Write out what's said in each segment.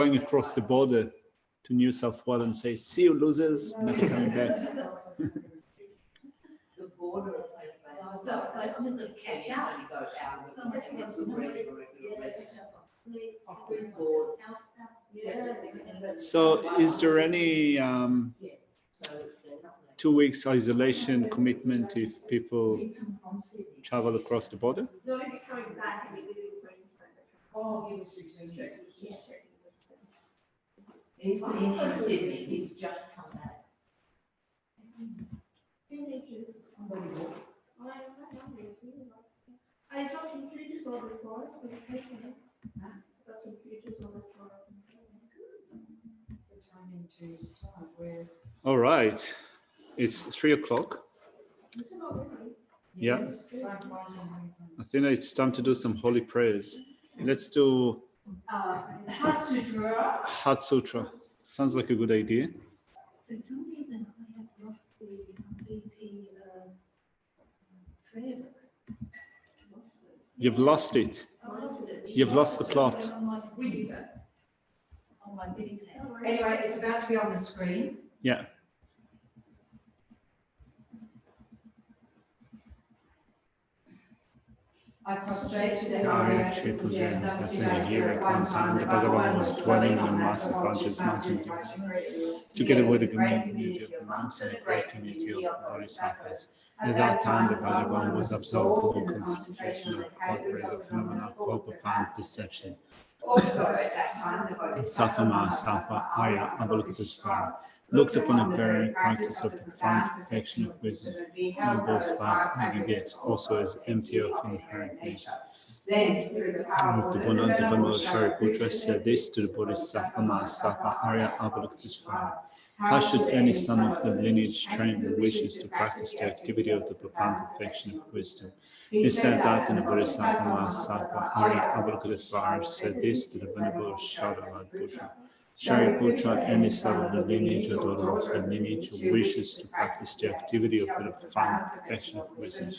going across the border to New South Wales and say, "See you, losers, never coming back." The border of So is there any 2 weeks isolation commitment if people travel across the border? No, if you're coming back and you live in Queensland. He's in Sydney, he's just come back. I got some pictures on the car. I got some pictures on the car. All right, it's 3 o'clock. Yeah, I think it's time to do some holy prayers. Let's do Heart Sutra. Heart Sutra. Sounds like a good idea. For some reason, I have lost the BP prayer book. You've lost it. You've lost the plot. Anyway, it's about to be on the screen. Yeah. I prostrate to the Arya Triple J. That's in a year at one time. The Bhagavan was dwelling in a massive Rajas mountain together with a community of monks and a great community of Bodhisattvas. At that time, the Bhagavan was absorbed in the concentration of corporeal phenomena called profound perception. Also at that time, the Bodhisattva Sattva, Arya, Avalokitesvara, looked upon a very practice of the profound perfection of wisdom, and those five aggregates also as empty of inherent nature. Then, through the power Of the Bodhisattva Shariputra said this to the Bodhisattva Sattva, Arya, Avalokitesvara. How should any son of the lineage train who wishes to practice the activity of the profound perfection of wisdom? He said that, and the Bodhisattva Sattva, Arya, Avalokitesvara said this to the Venerable Shariputra. Shariputra, any son of the lineage or daughter of the lineage who wishes to practice the activity of the profound perfection of wisdom,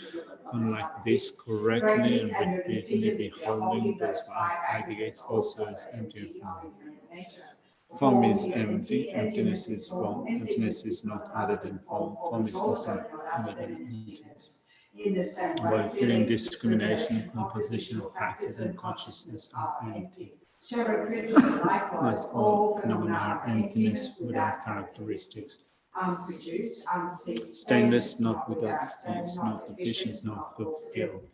unlike this, correctly and repeatedly beholding those five aggregates also as empty of form. Form is empty, emptiness is form, emptiness is not other than form, form is also other than emptiness. While feeling discrimination, composition of factors and consciousness are empty. As all phenomena are emptiness without characteristics. unproduced, unceased. Stainless, not without stains, not deficient, not fulfilled.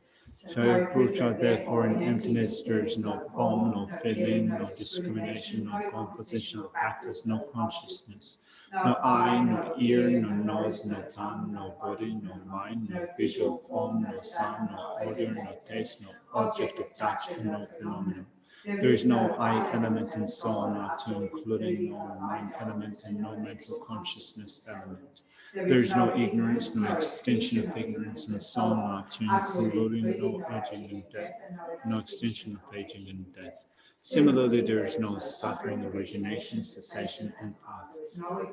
Shariputra, therefore, in emptiness there is no form, no feeling, no discrimination, no composition of practice, no consciousness, no eye, no ear, no nose, no tongue, no body, no mind, no visual form, no sound, no odor, no taste, no object of touch, and no phenomenon. There is no I element and so on, not to including no mind element and no mental consciousness element. There is no ignorance, no extinction of ignorance, and so on, not to including no aging and death, no extinction of aging and death. Similarly, there is no suffering, origination, cessation, and path.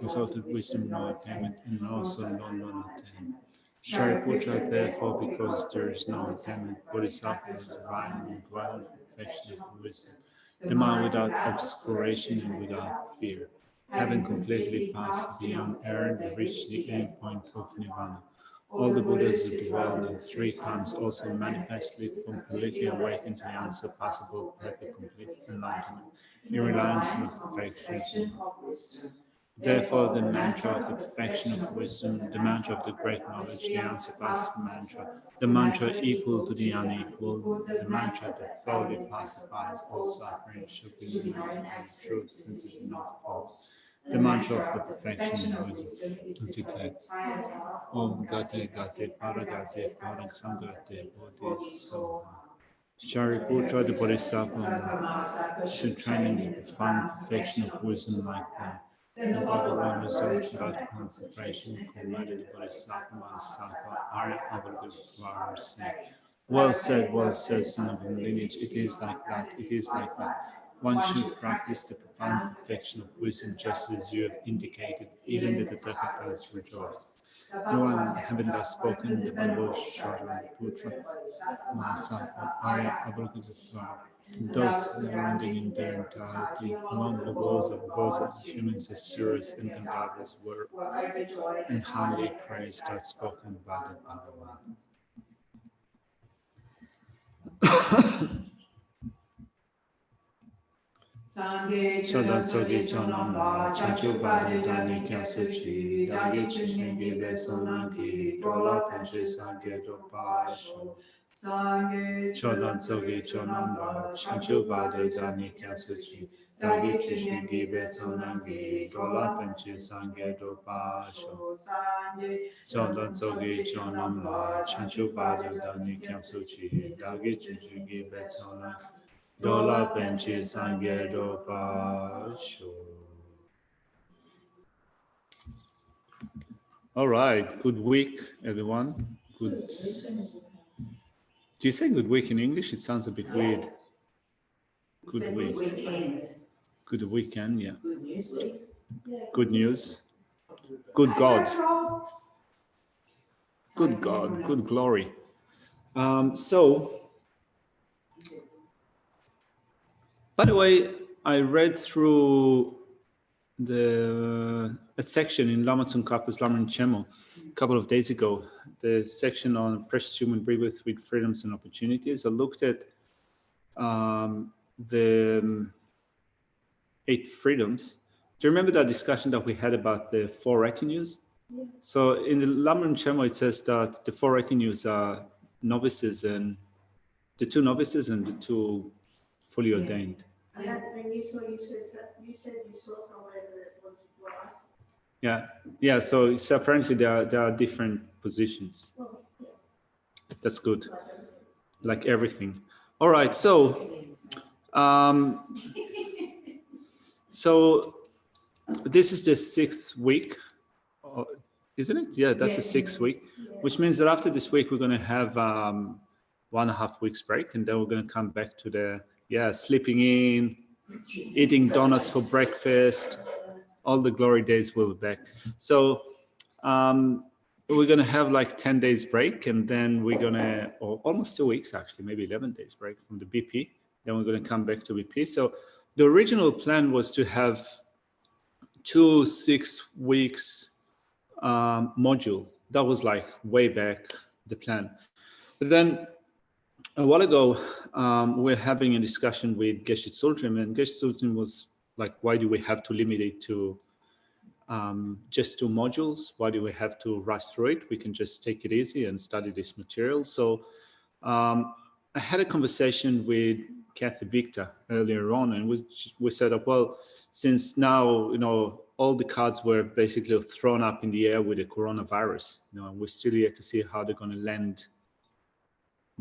Result of wisdom, no attainment, and also no non-attainment. Shariputra, therefore, because there is no attainment, Bodhisattva is divine and dwell in perfection of wisdom. The mind without obscuration and without fear. Having completely passed beyond error and reached the end point of Nirvana. All the Buddhas who dwell in 3 times also manifestly completely awakened to the unsurpassable, perfect, complete enlightenment, in reliance on the perfection of wisdom. Therefore, the mantra of the perfection of wisdom, the mantra of the great knowledge, the unsurpassed mantra, the mantra equal to the unequal, the mantra that thoroughly pacifies all suffering should be known as truth, since it is not false. The mantra of the perfection of wisdom is declared. Om Gate Gate Paragate Parasamgate Bodhisattva. Shariputra, the Bodhisattva, should train in the profound perfection of wisdom like that. The Bhagavan resolved without concentration, commanded the Bodhisattva Sattva, Arya Avalokitesvara, saying, well said, son of the lineage, it is like that, it is like that. One should practice the profound perfection of wisdom just as you have indicated, even the Tathagatas rejoice. No one having thus spoken, the Venerable Shariputra Sattva, Arya Avalokitesvara, thus surrounding in their entirety. Among the goals of humans, Asuras and Gandharvas were overjoyed and highly praised as spoken by the Bhagavan. Chodan Sogi Chonamba, Chanchu Badu Dani Kyasuchi, Dagi Chishingi Besonangi, Dola Panche Sange Dopasho. Chodan Sogi Chonamba, Chanchu Badu Dani Kyasuchi, Dagi Chishingi Besonangi, Dola Panche Sange Dopasho. Chodan Sogi Chonamba, Chanchu Badu Dani Kyasuchi, Dagi Chishingi Besonangi. Dola Benchi Sangedo Pasho. All right, good week, everyone. Good. Do you say good week in English? It sounds a bit weird. Good week. Good weekend, yeah. Good news week. Good news. Good God. Good God. Good glory. By the way, I read through a section in Lama Tsongkhapa's Lamrim Chemo a couple of days ago, the section on precious human breed with freedoms and opportunities. I looked at the 8 freedoms. Do you remember that discussion that we had about the 4 retinues? Yeah. So in the Lamrim Chemo, it says that the 4 retinues are novices, and the 2 novices and the 2 fully ordained. And you said you saw somewhere that it was brass. Yeah. So apparently there are different positions. Oh, yeah. That's good. Like everything. Like everything. All right. So this is the 6th week, isn't it? Yeah, that's the 6th week, which means that after this week we're going to have 1.5 weeks break, and then we're going to come back to the sleeping in, eating donuts for breakfast. All the glory days will be back. So we're going to have like 10 days break, and then we're going to, or almost 2 weeks actually, maybe 11 days break from the BP. Then we're going to come back to BP. So the original plan was to have 2 6 weeks module. That was like way back the plan. But then a while ago, we're having a discussion with Geshe Sultrim, and Geshe Sultrim was like, why do we have to limit it to just 2 modules? Why do we have to rush through it? We can just take it easy and study this material. So I had a conversation with Kathy Victor earlier on, and we said, well, since now, all the cards were basically thrown up in the air with the coronavirus, and we're still yet to see how they're going to land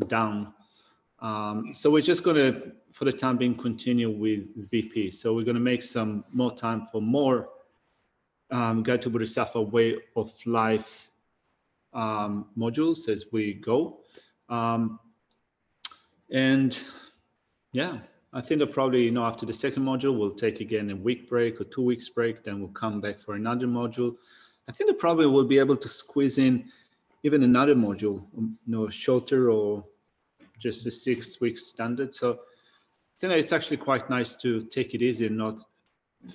down. So we're just going to, for the time being, continue with VP. So we're going to make some more time for more Guide to Bodhisattva way of life modules as we go. And yeah, I think that probably, after the second module, we'll take again a week break or 2 weeks break. Then we'll come back for another module. I think that probably we'll be able to squeeze in even another module, shorter or just a 6 week standard. So I think that it's actually quite nice to take it easy and not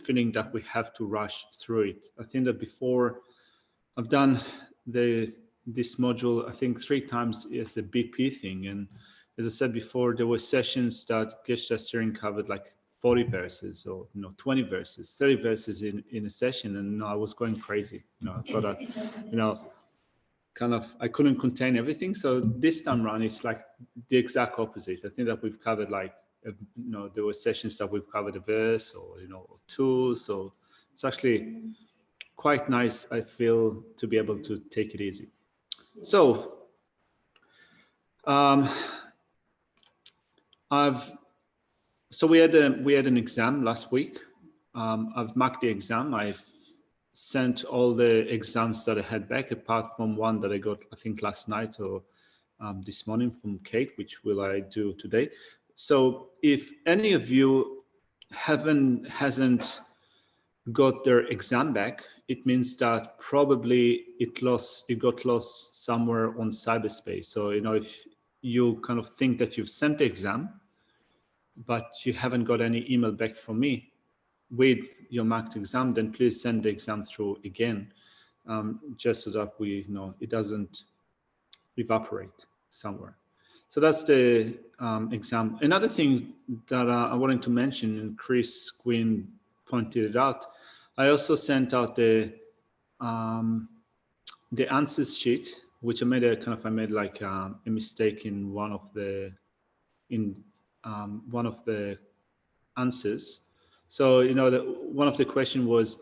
feeling that we have to rush through it. I think that before I've done this module, I think 3 times as a BP thing. And as I said before, there were sessions that Geshe Steering covered like 40 verses or 20 verses, 30 verses in a session. And I was going crazy. I thought that, kind of, I couldn't contain everything. So this time around, it's like the exact opposite. I think that we've covered like, there were sessions that we've covered a verse or 2. So it's actually quite nice, I feel, to be able to take it easy. So we had an exam last week. I've marked the exam. I've sent all the exams that I had back, apart from one that I got, I think, last night or this morning from Kate, which will I do today. So if any of you hasn't got their exam back, it means that probably it got lost somewhere on cyberspace. So if you kind of think that you've sent the exam, but you haven't got any email back from me with your marked exam, then please send the exam through again, just so that we know it doesn't evaporate somewhere. So that's the exam. Another thing that I wanted to mention, and Chris Quinn pointed it out, I also sent out the answers sheet, which I made a mistake in one of the answers. So one of the question was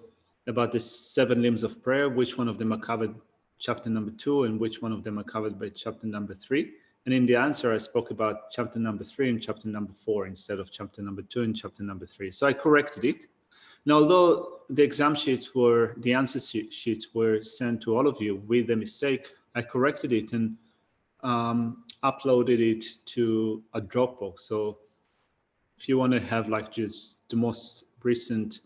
about the 7 limbs of prayer, which one of them are covered chapter number 2 and which one of them are covered by chapter number 3. And in the answer, I spoke about chapter number 3 and chapter number 4 instead of chapter number 2 and chapter number 3. So I corrected it. Now, although the exam sheets the answer sheets were sent to all of you with a mistake, I corrected it and uploaded it to a Dropbox. So if you want to have just the most recent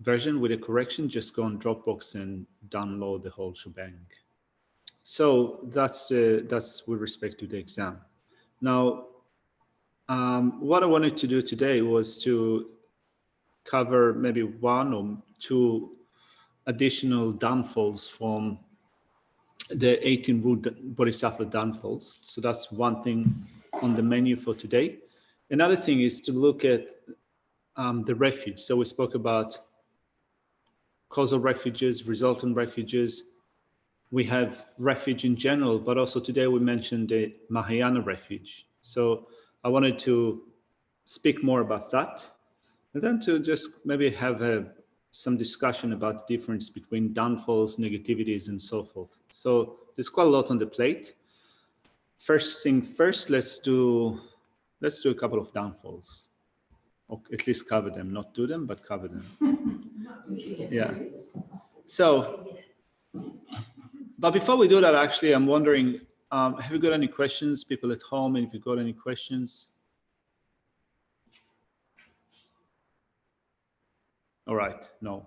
version with a correction, just go on Dropbox and download the whole shebang. So that's with respect to the exam. Now, what I wanted to do today was to cover maybe 1 or 2 additional downfalls from the 18 root Bodhisattva downfalls. So that's one thing on the menu for today. Another thing is to look at the refuge. So we spoke about causal refuges, resultant refuges. We have refuge in general, but also today we mentioned the Mahayana refuge. So I wanted to speak more about that, and then to just maybe have some discussion about the difference between downfalls, negativities, and so forth. So there's quite a lot on the plate. First thing first, let's do a couple of downfalls, or at least cover them, not do them, but cover them. Yeah. So, but before we do that, actually, I'm wondering, have you got any questions, people at home? And if you got any questions? All right, no.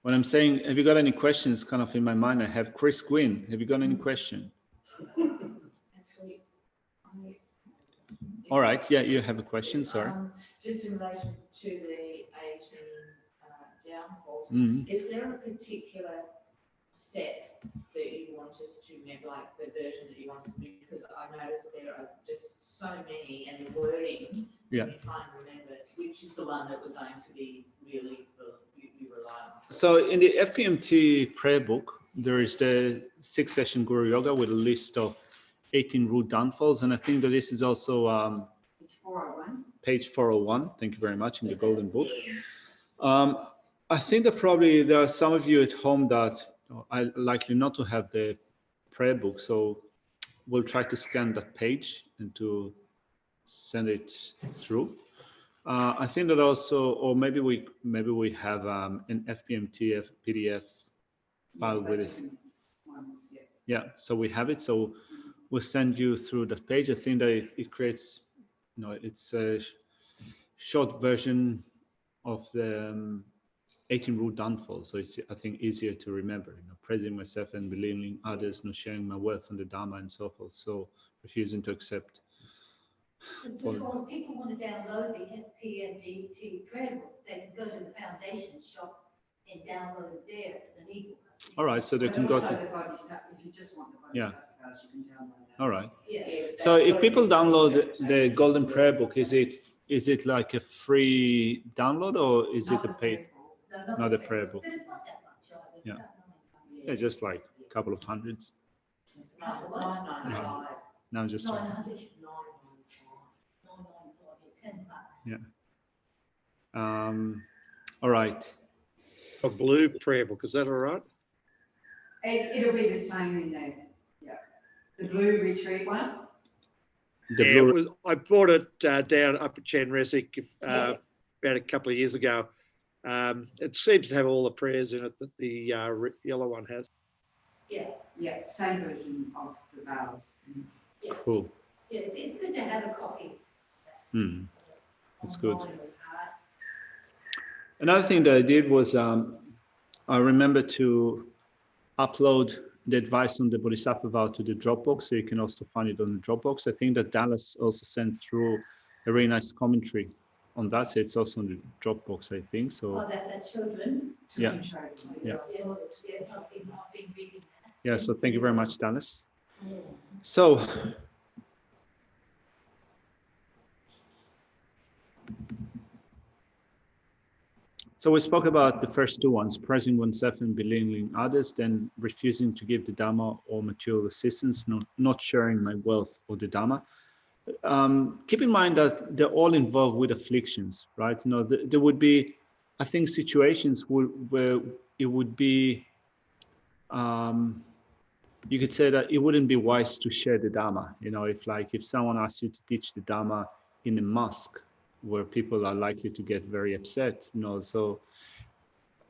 When I'm saying, have you got any questions, kind of in my mind, I have Chris Quinn. Have you got any question? Actually, All right, yeah, you have a question, sorry. Just in relation to the 18 downfall, Mm-hmm. is there a particular set that you want us to remember, like the version that you want us to do? Because I noticed there are just so many, and the wording, Yeah. you're trying to remember which is the one that we're going to be really you rely on. So in the FPMT prayer book, there is the 6-session Guru Yoga with a list of 18 root downfalls. And I think that this is also page 401. Thank you very much, in the Golden Book. I think that probably there are some of you at home that are likely not to have the prayer book. So we'll try to scan that page and to send it through. I think that also, or maybe we have an FPMT PDF file with it. Yeah, so we have it. So we'll send you through that page. I think that it creates, it's a short version of the 18 root downfalls. So it's, I think, easier to remember. Praising myself and believing others, not sharing my worth on the Dharma and so forth. So refusing to accept. So before people want to download the FPMDT prayer book, they can go to the foundation shop and download it there as an ebook. All right, so they can go to. If you just want the Bodhisattva version, you can download that. All right. Yeah. So if people download the Golden Prayer Book, is it like a free download, or is it a paid? Not a prayer book. But it's not that much either. Yeah. It's Yeah, just like a couple of hundreds. 995. Now I'm just checking. 900, 10 bucks. All right. A blue prayer book, is that all right? It'll be the same in there. Yeah. The blue retreat one. The Yeah, blue. I bought it down up at Chanresic about a couple of years ago. It seems to have all the prayers in it that the yellow one has. Yeah, same version of the vows. Cool. Yeah, it's good to have a copy. That's good. Another thing that I did was I remember to upload the advice on the Bodhisattva vow to the Dropbox, so you can also find it on the Dropbox. I think that Dallas also sent through a very nice commentary on that. So it's also on the Dropbox, I think. So Oh, that children. Yeah. Yeah, I've been reading that. yeah, so thank you very much, Dennis. So we spoke about the first two ones, praising oneself and belittling others, then refusing to give the Dhamma or material assistance, not sharing my wealth or the Dhamma. Keep in mind that they're all involved with afflictions, right? You know, there would be, I think, situations where it would be, you could say that it wouldn't be wise to share the Dhamma. You know, if someone asks you to teach the Dhamma in a mosque where people are likely to get very upset, you know, so,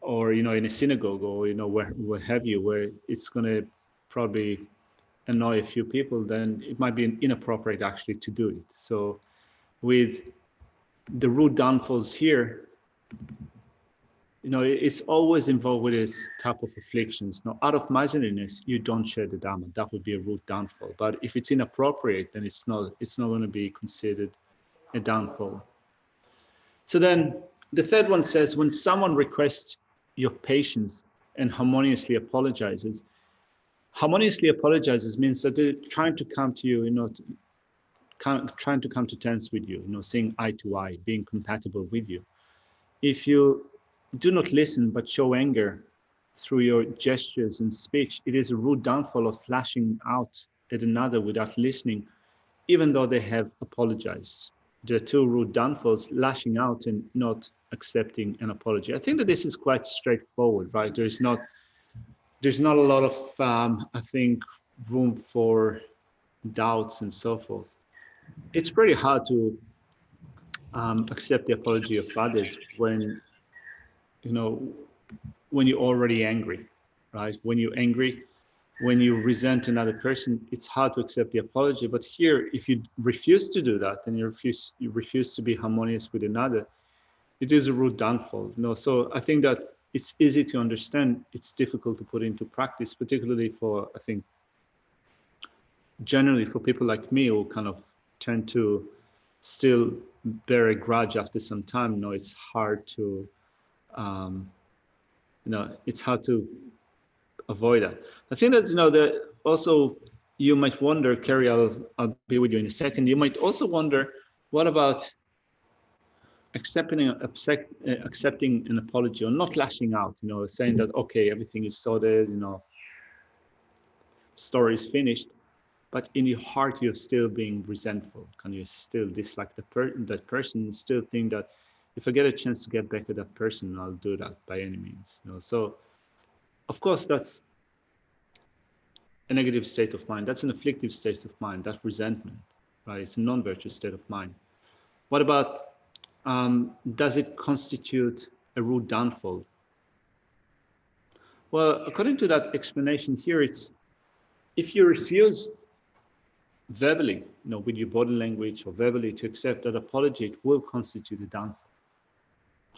or, you know, in a synagogue or, you know, where have you, where it's going to probably annoy a few people, then it might be inappropriate actually to do it. So with the root downfalls here, you know, it's always involved with this type of afflictions. Now, out of miserliness, you don't share the Dhamma. That would be a root downfall. But if it's inappropriate, then it's not going to be considered a downfall. So then the third one says, when someone requests your patience and harmoniously apologizes means that they're trying to come to you, you know, trying to come to terms with you, you know, seeing eye to eye, being compatible with you. If you do not listen but show anger through your gestures and speech, it is a rude downfall of lashing out at another without listening, even though they have apologized. There are two rude downfalls, lashing out and not accepting an apology. I think that this is quite straightforward, right? There's not a lot of, I think, room for doubts and so forth. It's pretty hard to accept the apology of others when, you know, when you're already angry, right? When you're angry, when you resent another person, it's hard to accept the apology. But here, if you refuse to do that and you refuse to be harmonious with another, it is a rude downfall. You know, so I think that it's easy to understand. It's difficult to put into practice, particularly for, I think, generally for people like me who kind of tend to still bear a grudge after some time. You know, it's hard to, you know, it's hard to avoid that. I think that, you know, that also you might wonder, Kerry, I'll be with you in a second. You might also wonder, what about accepting an apology or not lashing out, you know, saying that, okay, everything is sorted, you know, story is finished, but in your heart, you're still being resentful. Can you still dislike that person, still think that if I get a chance to get back at that person, I'll do that by any means, you know? So of course, that's a negative state of mind. That's an afflictive state of mind. That's resentment, right? It's a non-virtuous state of mind. What about, does it constitute a rude downfall? Well, according to that explanation here, it's if you refuse verbally, you know, with your body language or verbally to accept that apology, it will constitute a downfall.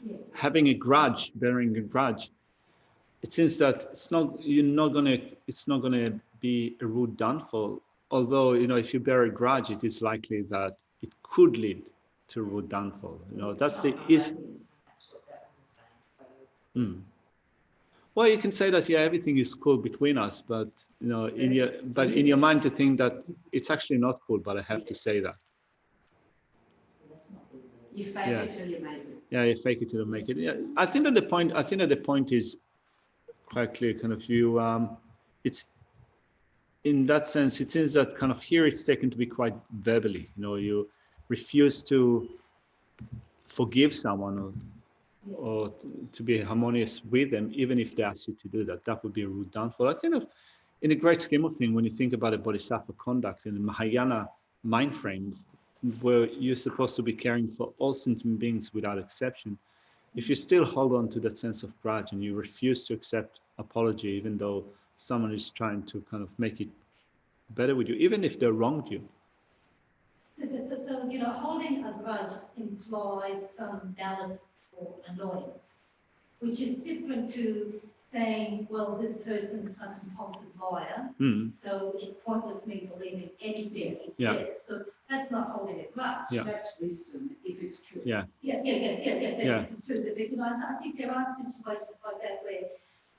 Yeah. Having a grudge, bearing a grudge, it seems that it's not gonna be a rude downfall. Although, you know, if you bear a grudge, it is likely that it could lead to a rude downfall. You know, that's the is. Well, you can say that, yeah, everything is cool between us, but, you know, in your mind to think that it's actually not cool, but I have to say that. You fake it till you make it. Yeah, you fake it till you make it. Yeah, I think that the point is quite clear. Kind of you, it's in that sense. It seems that kind of here it's taken to be quite verbally. You know, you refuse to forgive someone or to be harmonious with them, even if they ask you to do that. That would be a rude downfall. I think in a great scheme of things, when you think about a Bodhisattva conduct in the Mahayana mind frame, where you're supposed to be caring for all sentient beings without exception, if you still hold on to that sense of grudge and you refuse to accept apology, even though someone is trying to kind of make it better with you, even if they wronged you. So you know, holding a grudge implies some malice or annoyance, which is different to saying, well, this person's a compulsive liar, Mm. so it's pointless me believing anything he Yeah. says. So that's not holding a grudge. Yeah. That's wisdom, if it's true. Yeah. Yeah. Yeah. That's true. But you know, I think there are situations like that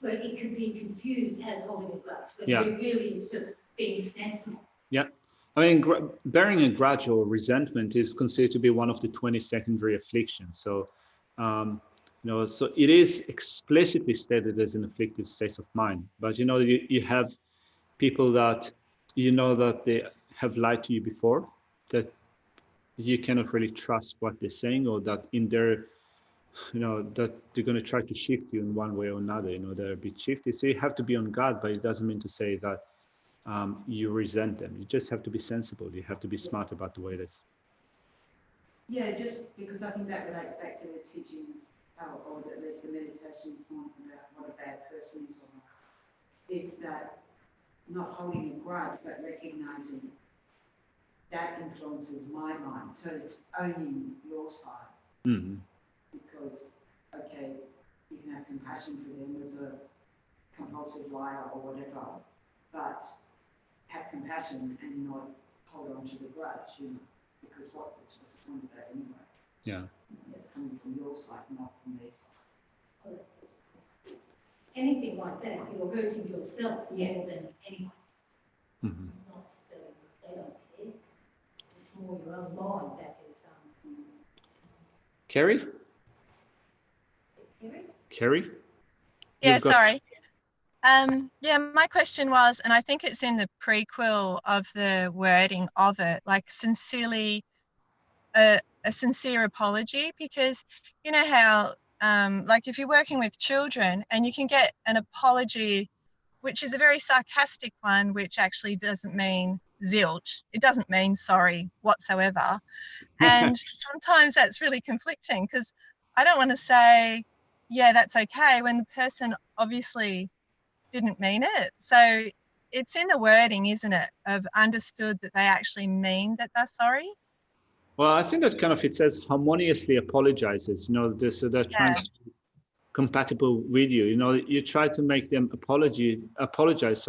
where it could be confused as holding a grudge, when Yeah. it really is just being sensible. Yeah. I mean, bearing a grudge or resentment is considered to be one of the 20 secondary afflictions. So, so it is explicitly stated as an afflictive state of mind. But, you have people that, that they have lied to you before, that you cannot really trust what they're saying, or that in their, that they're going to try to shift you in one way or another, they're a bit shifty. So you have to be on guard, but it doesn't mean to say that you resent them. You just have to be sensible. You have to be smart about the way it is. Yeah, just because I think that relates back to the teachings, or at least the meditations on about what a bad person is, or not, is that not holding a grudge, but recognizing that influences my mind. So it's owning your side. Mm-hmm. Because, okay, you can have compassion for them as a compulsive liar or whatever, but have compassion and not hold on to the grudge, because what's the point of that anyway? Yeah. It's coming from your side, not from their side. So anything like that, you're hurting yourself more than anyone. Mm-hmm. Not necessarily, they don't care. It's more your own mind that is. Kerry? Kerry? Yeah, You've got- sorry. Yeah, my question was, and I think it's in the prequel of the wording of it, like sincerely, a sincere apology, because you know how, like if you're working with children and you can get an apology, which is a very sarcastic one, which actually doesn't mean zilch. It doesn't mean sorry whatsoever. And sometimes that's really conflicting, because I don't want to say, yeah, that's okay, when the person obviously didn't mean it. So it's in the wording, isn't it, of understood that they actually mean that they're sorry. Well, I think that kind of, it says harmoniously apologizes, so they're trying to be compatible with you. You try to make them apologize,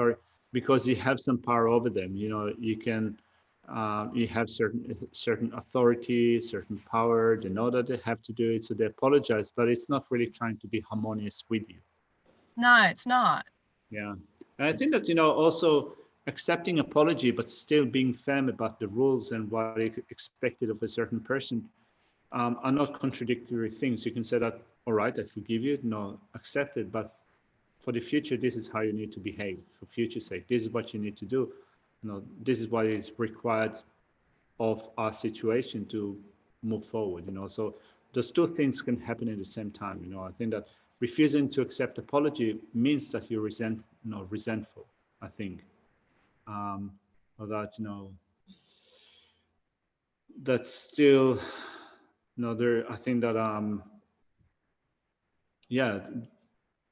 because you have some power over them. You can, you have certain authority, certain power. They know that they have to do it, so they apologize, but it's not really trying to be harmonious with you. No, it's not. Yeah. And I think that, also accepting apology, but still being firm about the rules and what is expected of a certain person, are not contradictory things. You can say that, all right, I forgive you, no, accept it, but for the future, this is how you need to behave. For future's sake, this is what you need to do. This is what is required of our situation to move forward. So those two things can happen at the same time. I think that refusing to accept apology means that you're resentful, I think. Or that, that's still, I think that, yeah,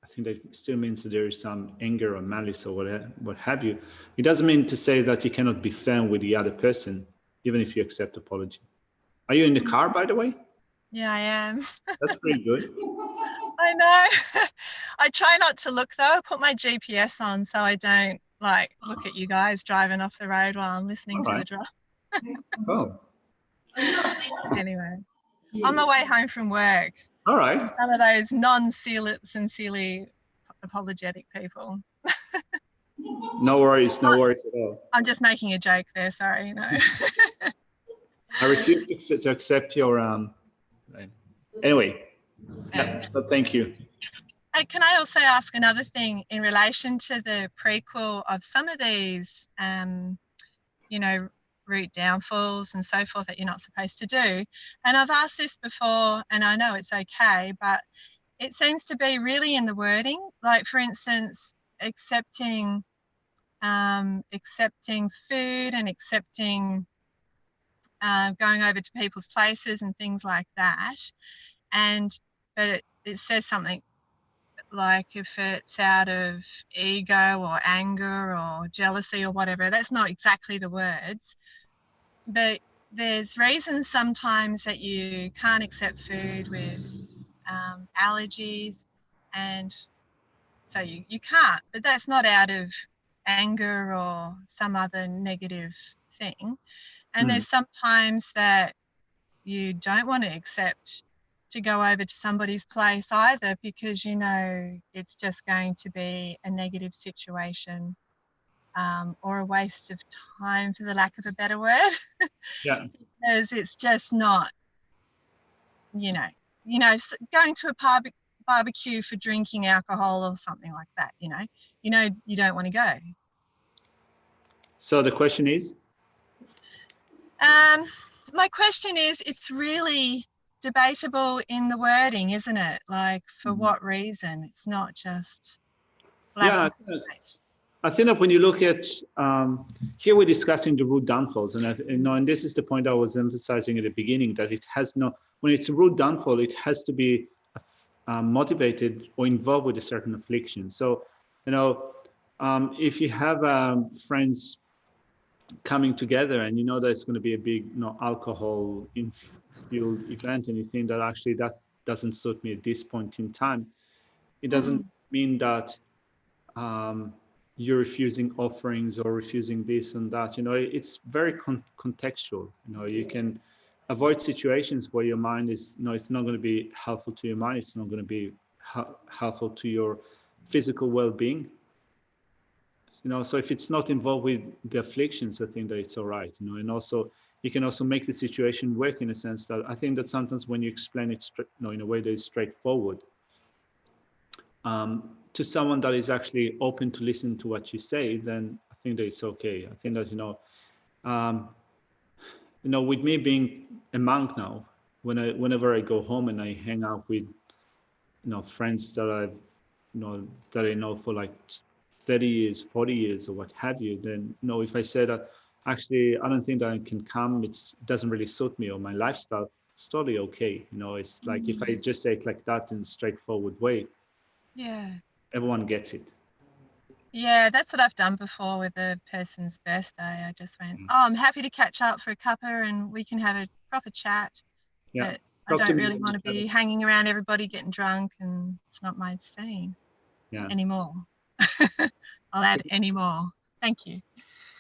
I think that still means that there is some anger or malice or what have you. It doesn't mean to say that you cannot be firm with the other person, even if you accept apology. Are you in the car, by the way? Yeah, I am. That's pretty good. I know. I try not to look though. I put my GPS on so I don't look at you guys driving off the road while I'm listening to the drive. Oh, Anyway, on my way home from work. all right. Some of those non-sincerely apologetic people. No worries at all. I'm just making a joke there. Sorry. No. I refuse to accept your. Anyway, yeah, so thank you. Can I also ask another thing in relation to the prequel of some of these, root downfalls and so forth that you're not supposed to do? And I've asked this before, and I know it's okay, but it seems to be really in the wording. Like, for instance, accepting food and accepting going over to people's places and things like that. But it says something like if it's out of ego or anger or jealousy or whatever. That's not exactly the words, but there's reasons sometimes that you can't accept food with allergies, and So you can't, but that's not out of anger or some other negative thing. And there's sometimes that you don't want to accept to go over to somebody's place either, because you know it's just going to be a negative situation, or a waste of time, for the lack of a better word. Yeah. Because it's just not, you know, going to a barbecue for drinking alcohol or something like that, you don't want to go. So the question is? My question is, it's really debatable in the wording, isn't it? Like, for what reason? It's not just black and white. I think that when you look at, here we're discussing the root downfalls, and this is the point I was emphasizing at the beginning, that it has no, when it's a root downfall, it has to be motivated or involved with a certain affliction. So, if you have friends coming together and you know that it's going to be a big alcohol fueled event, and you think that actually that doesn't suit me at this point in time, it doesn't mean that you're refusing offerings or refusing this and that. It's very contextual. You can avoid situations where your mind is, it's not going to be helpful to your mind, it's not going to be helpful to your physical well-being. So if it's not involved with the afflictions, I think that it's all right. And also you can also make the situation work, in a sense that I think that sometimes when you explain it in a way that is straightforward, to someone that is actually open to listen to what you say, then I think that it's okay. I think that with me being a monk now, whenever I go home and I hang out with friends that I know for like 30 years, 40 years, or what have you, then if I say that actually I don't think that I can come, it doesn't really suit me or my lifestyle, it's totally okay. It's like if I just say it like that in a straightforward way, yeah, everyone gets it. Yeah, that's what I've done before with a person's birthday. I just went, I'm happy to catch up for a cuppa and we can have a proper chat. Yeah. But I don't really want to be hanging around everybody getting drunk, and it's not my scene anymore. I'll add anymore. Thank you.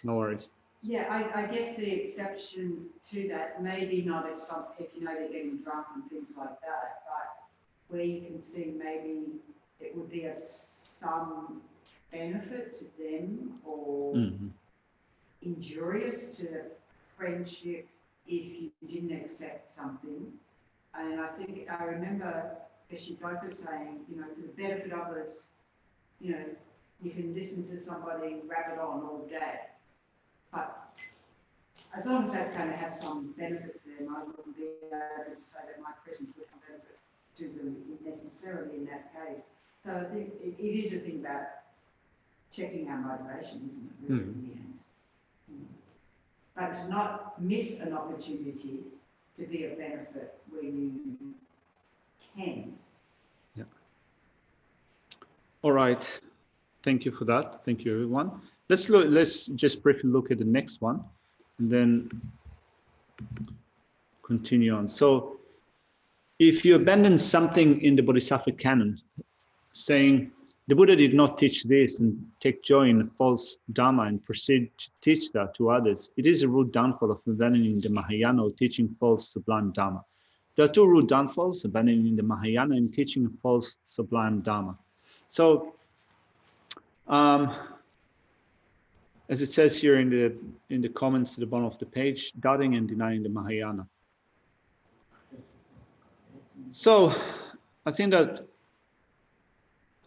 No worries. Yeah, I guess the exception to that, maybe not if they're getting drunk and things like that, but where you can see maybe it would be some benefit to them or injurious to friendship if you didn't accept something. And I remember Bodhisattva saying, for the benefit of others, you can listen to somebody rabble on all day. But as long as that's going to have some benefit to them, I wouldn't be able to say that my presence would have benefit to them necessarily in that case. So I think it is a thing about checking our motivation, isn't it, really, in the end? But to not miss an opportunity to be of benefit where you can. Yeah. All right. Thank you for that. Thank you, everyone. Let's just briefly look at the next one and then continue on. So if you abandon something in the Bodhisattva canon, saying the Buddha did not teach this and take joy in a false Dharma and proceed to teach that to others, it is a root downfall of abandoning the Mahayana or teaching false sublime Dharma. There are two root downfalls: abandoning the Mahayana and teaching a false sublime Dharma. So, as it says here in the comments at the bottom of the page, doubting and denying the Mahayana. So, I think that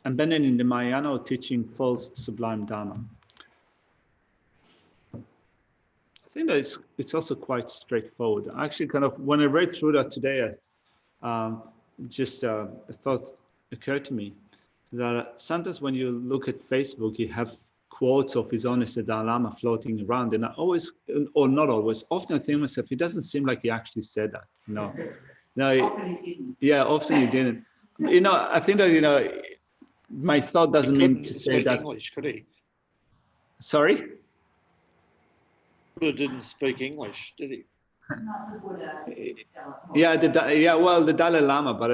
abandoning the Mahayana or teaching false sublime Dharma, I think that it's also quite straightforward. Actually, kind of when I read through that today, a thought occurred to me that sometimes when you look at Facebook, you have quotes of His Holiness the Dalai Lama floating around, and I always, or not always, often I think to myself, it doesn't seem like he actually said that. Often he didn't. Yeah, often he didn't. I think that my thought doesn't mean to say that. English, could he? Sorry? Buddha didn't speak English, did he? Not the Buddha. Yeah, the Dalai Lama, but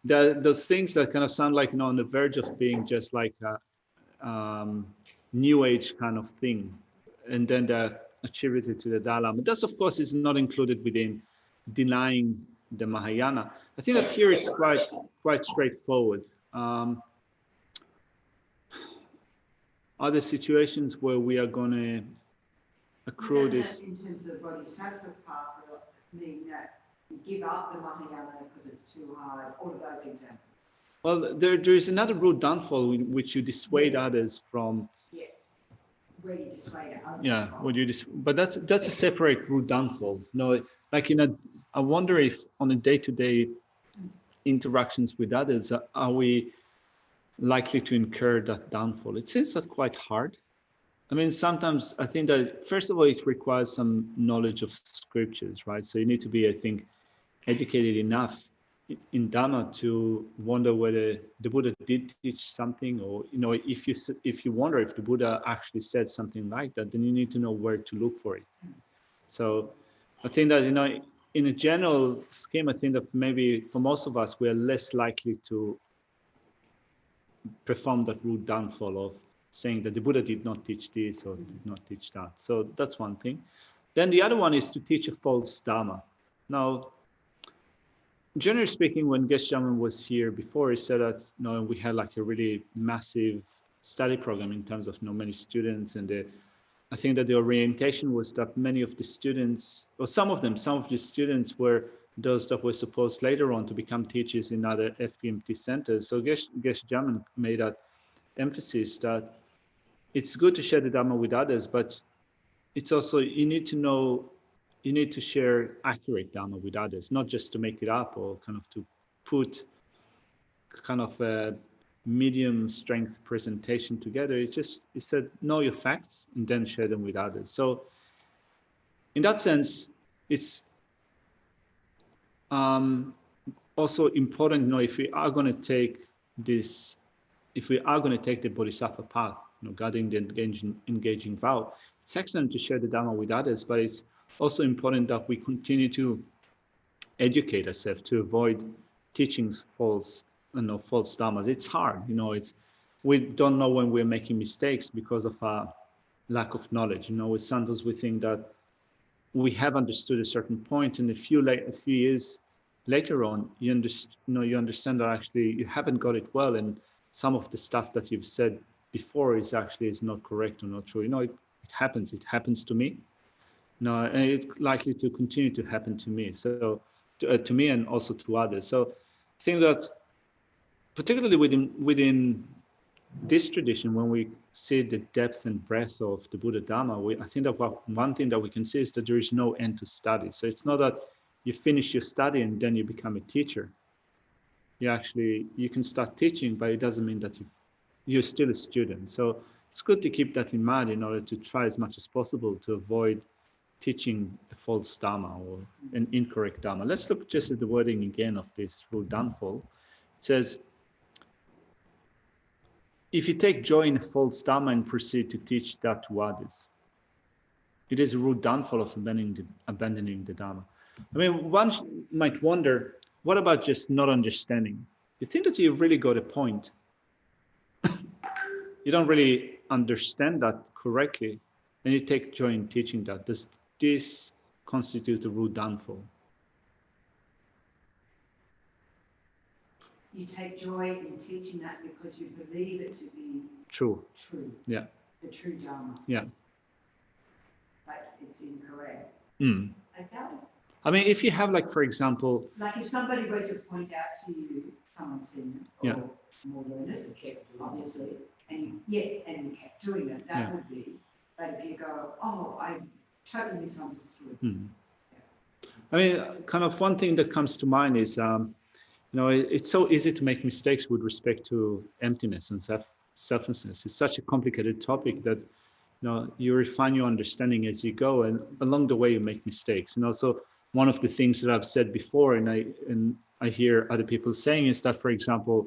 those things that kind of sound like, on the verge of being just like a new age kind of thing, and then they're attributed to the Dalai Lama. That, of course, is not included within denying the Mahayana. I think that here it's quite straightforward. Are there situations where we are going to accrue this? In terms of the Bodhisattva path, mean that you give up the Mahayana because it's too hard, all of those examples. Well, there is another root downfall in which you dissuade others from. Yeah, where you dissuade others. Yeah, but that's a separate root downfall. Like I wonder if on a day-to-day interactions with others, are we likely to incur that downfall? It seems that quite hard. I mean, sometimes I think that, first of all, it requires some knowledge of scriptures, right? So you need to be, I think, educated enough in Dhamma to wonder whether the Buddha did teach something, or, if you wonder if the Buddha actually said something like that, then you need to know where to look for it. So I think that, in a general scheme, I think that maybe for most of us, we are less likely to perform that root downfall of saying that the Buddha did not teach this or did not teach that. So that's one thing. Then the other one is to teach a false Dhamma. Now, generally speaking, when Geshe Jamin was here before, he said that we had like a really massive study program in terms of many students, and I think that the orientation was that many of the students, or some of the students were those that were supposed later on to become teachers in other FPMT centers. So Geshe Jamin made that emphasis that it's good to share the Dhamma with others, but it's also, you need to share accurate Dhamma with others, not just to make it up or kind of to put kind of a medium strength presentation together. It said, know your facts and then share them with others. So in that sense, it's also important, if we are going to take this, if we are going to take the Bodhisattva path, guarding the engaging vow, it's excellent to share the Dhamma with others, but it's also important that we continue to educate ourselves to avoid teachings false Dhammas. It's hard, we don't know when we're making mistakes because of our lack of knowledge. Sometimes we think that we have understood a certain point, and a few years later on, you understand that actually you haven't got it well, and some of the stuff that you've said before is not correct or not true. It happens. It happens to me. And it's likely to continue to happen to me. So to me and also to others. So I think that particularly within this tradition, when we see the depth and breadth of the Buddha Dhamma, I think that one thing that we can see is that there is no end to study. So it's not that you finish your study and then you become a teacher. You can start teaching, but it doesn't mean that you're still a student. So it's good to keep that in mind in order to try as much as possible to avoid teaching a false Dhamma or an incorrect Dhamma. Let's look just at the wording again of this root downfall. It says, if you take joy in a false Dhamma and proceed to teach that to others, it is a root downfall of abandoning the Dhamma. I mean, one might wonder, what about just not understanding? You think that you've really got a point. You don't really understand that correctly, and you take joy in teaching that. Does this constitute a root downfall? You take joy in teaching that because you believe it to be true. Yeah. The true Dharma. Yeah. But it's incorrect. Mm. Okay. I mean, if you have, like, for example, like if somebody were to point out to you someone's sin, or more learned, obviously, and you kept doing it, that would be. But if you go, oh, I totally misunderstood. Mm. Yeah. I mean, kind of one thing that comes to mind is, it's so easy to make mistakes with respect to emptiness and selflessness. It's such a complicated topic that, you refine your understanding as you go, and along the way you make mistakes. And also, one of the things that I've said before, and I hear other people saying, is that, for example,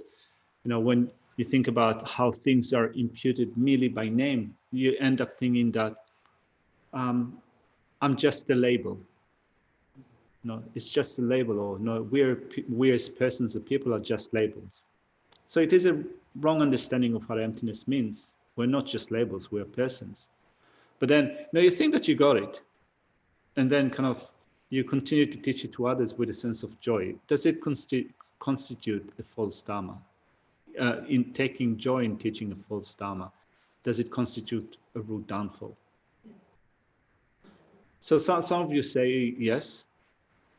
when you think about how things are imputed merely by name, you end up thinking that I'm just a label. No, it's just a label, or no, we as persons or people are just labels. So it is a wrong understanding of what emptiness means. We're not just labels, we're persons. But then, you think that you got it, and then kind of you continue to teach it to others with a sense of joy. Does it constitute a false dharma? In taking joy in teaching a false dharma, does it constitute a rude downfall? So some of you say yes.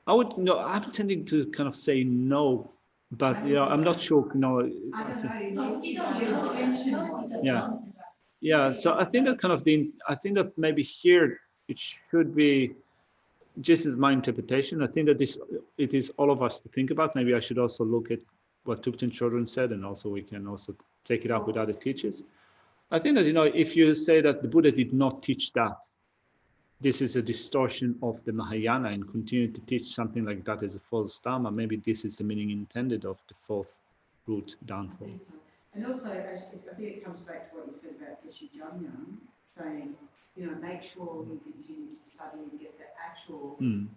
I'm tending to kind of say no, but I'm not sure. No, I don't know, you don't get attention. yeah. So I think that I think that maybe here it should be. This is my interpretation. I think that it is all of us to think about. Maybe I should also look at what Tibetan children said, and also we can also take it up with other teachers. I think that, if you say that the Buddha did not teach that, this is a distortion of the Mahayana, and continue to teach something like that as a false dharma, maybe this is the meaning intended of the fourth root downfall. And also, I think it comes back to what you said about Geshe Jamyang, saying, make sure you continue to study and get the actual, and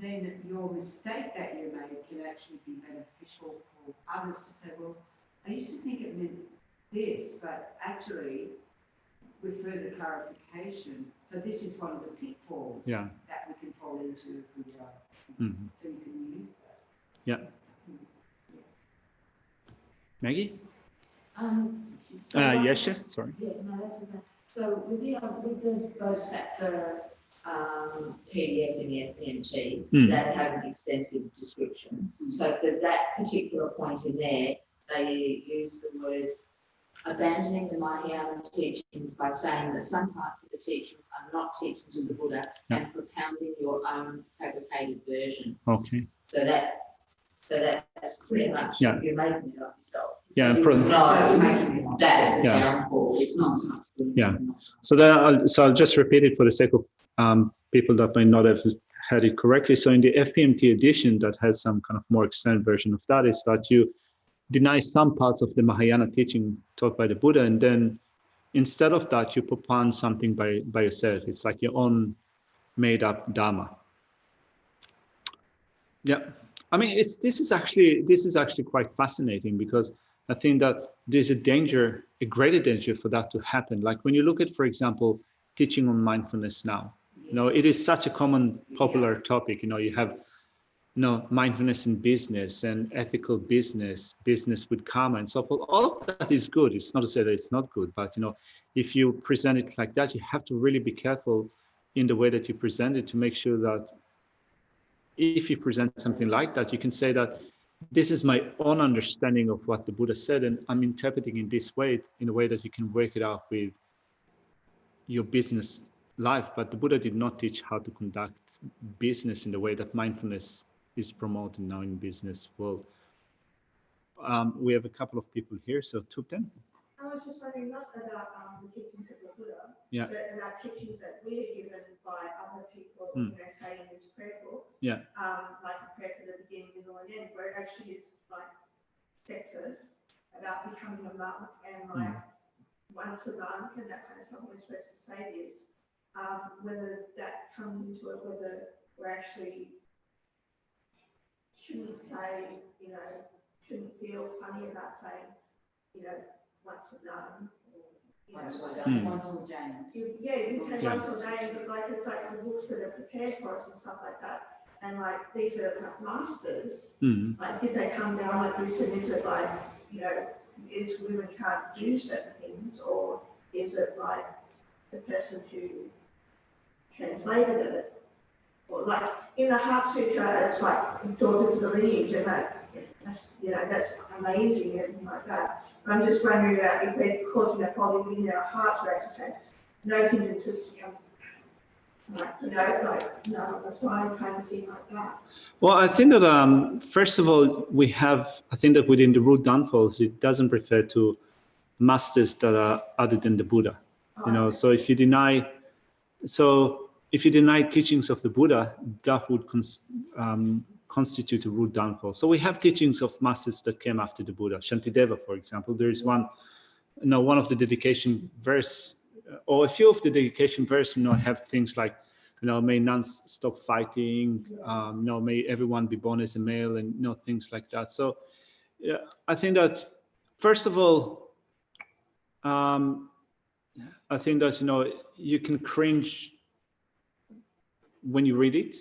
then your mistake that you made can actually be beneficial for others to say, well, I used to think it meant this, but actually, with further clarification, so this is one of the pitfalls that we can fall into if we don't. So you can use that. Yeah. Maggie? Yes, sorry. Yeah, no, that's okay. So with the Bodhisattva PDF in the FPMT, that have an extensive description. So for that particular point in there, they use the words abandoning the Mahayana teachings by saying that some parts of the teachings are not teachings of the Buddha and propounding your own fabricated version. Okay. So that's pretty much you're making it up yourself. Yeah, it's making it up. That's the downfall. It's not so much. So I'll just repeat it for the sake of people that might not have had it correctly. So in the FPMT edition that has some kind of more extended version of that, is that you deny some parts of the Mahayana teaching taught by the Buddha, and then instead of that, you propound something by yourself. It's like your own made-up Dharma. Yeah, I mean, this is actually quite fascinating, because I think that there's a greater danger for that to happen. Like when you look at, for example, teaching on mindfulness now, it is such a common, popular topic. You have mindfulness in business and ethical business with karma and so forth. All of that is good. It's not to say that it's not good, but if you present it like that, you have to really be careful in the way that you present it, to make sure that if you present something like that, you can say that this is my own understanding of what the Buddha said, and I'm interpreting in this way, in a way that you can work it out with your business life. But the Buddha did not teach how to conduct business in the way that mindfulness is promoted now in business world. We have a couple of people here, so Tupten. I was just wondering, not about the teachings of the Buddha, but about teachings that we're given by other people, say in this prayer book, like a prayer for the beginning, middle, and end, where it actually is like sexist about becoming a monk, and like once a monk and that kind of stuff. We're supposed to say this, whether that comes into it, whether we're actually shouldn't say, shouldn't feel funny about saying, once a nun. Once ordained. You can say once ordained, but like it's like the books that are prepared for us and stuff like that. And like these are like masters. Like did they come down like this, and is it like, is women can't do certain things, or is it like the person who translated it? Or like in the Heart Sutra, it's like daughters of the lineage, and that's amazing and everything like that. But I'm just wondering about if we're causing a problem within our hearts, we're actually saying no hindrances to come, that's why I'm kind of thing like that. Well, I think that first of all, I think that within the root downfalls, it doesn't refer to masters that are other than the Buddha. So if you deny teachings of the Buddha, that would constitute a root downfall. So we have teachings of masters that came after the Buddha. Shantideva, for example, there is one of the dedication verse, or a few of the dedication verse, have things like, may nuns stop fighting, may everyone be born as a male, and things like that. So yeah, I think that first of all, I think that you can cringe when you read it,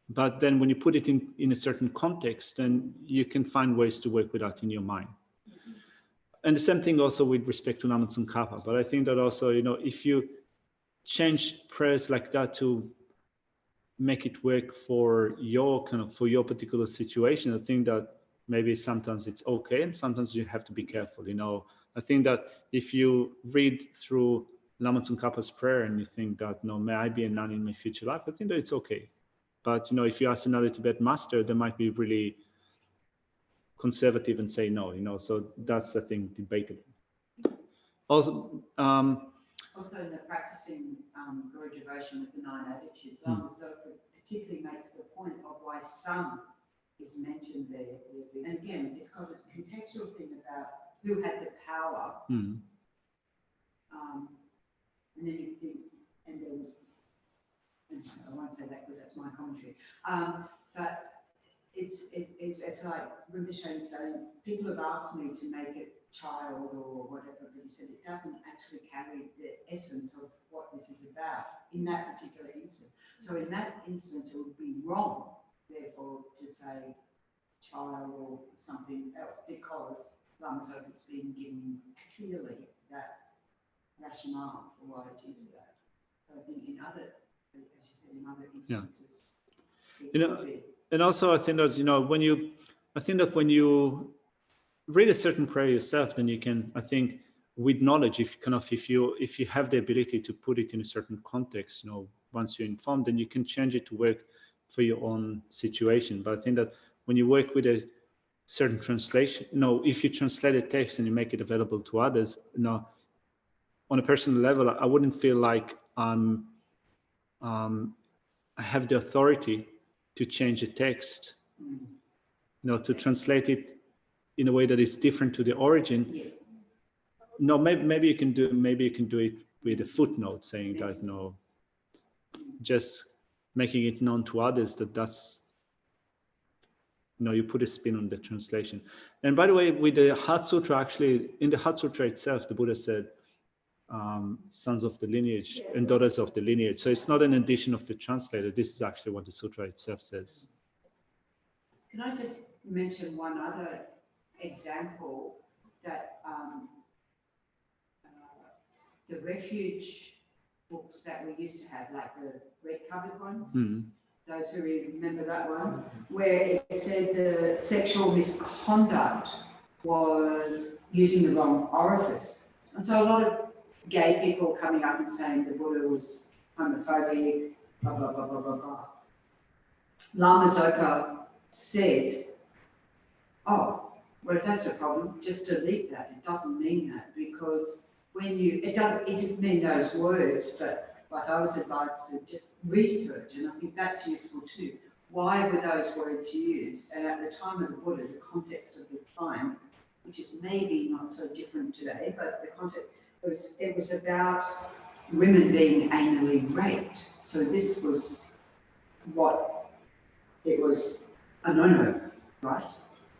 but then when you put it in a certain context, then you can find ways to work with that in your mind. And the same thing also with respect to Lama Tsongkhapa. But I think that also, if you change prayers like that to make it work for your particular situation, I think that maybe sometimes it's okay, and sometimes you have to be careful. I think that if you read through Lama Tsongkhapa's prayer and you think that, may I be a nun in my future life, I think that it's okay. But if you ask another Tibetan master, they might be really conservative and say no. So that's, I think, debatable. Also, also in the practicing Guru devotion with the 9 attitudes, Lama Zopa particularly makes the point of why sun is mentioned there. And again, it's got a contextual thing about who had the power. And then you think, and then I won't say that because that's my commentary. But it's like Rinpoche saying, people have asked me to make it child or whatever, but he said it doesn't actually carry the essence of what this is about in that particular instance. So in that instance, it would be wrong, therefore, to say child or something else, because Lama Zopa has been given clearly that rationale for why it is that. So I think in other, as you said, in other instances, and also I think that when you read a certain prayer yourself, then you can, I think, with knowledge, if you have the ability to put it in a certain context, once you're informed, then you can change it to work for your own situation. But I think that when you work with a certain translation, if you translate a text and you make it available to others, on a personal level, I wouldn't feel like I have the authority to change a text, to translate it in a way that is different to the origin. Yeah. No, maybe you can do it with a footnote saying that just making it known to others that's you put a spin on the translation. And by the way, with the Heart Sutra, actually in the Heart Sutra itself, the Buddha said sons of the lineage and daughters of the lineage. So it's not an addition of the translator. This is actually what the sutra itself says. Can I just mention one other example that the refuge books that we used to have, like the red covered ones, those who remember that one, where it said the sexual misconduct was using the wrong orifice. And so a lot of gay people coming up and saying the Buddha was homophobic, blah, blah, blah, blah, blah, blah. Lama Zopa said, oh, well, if that's a problem, just delete that. It doesn't mean that, because when it didn't mean those words, but I was advised to just research, and I think that's useful too. Why were those words used? And at the time of the Buddha, the context of the time, which is maybe not so different today, but the context, it was about women being anally raped. So this was what it was a no-no, right?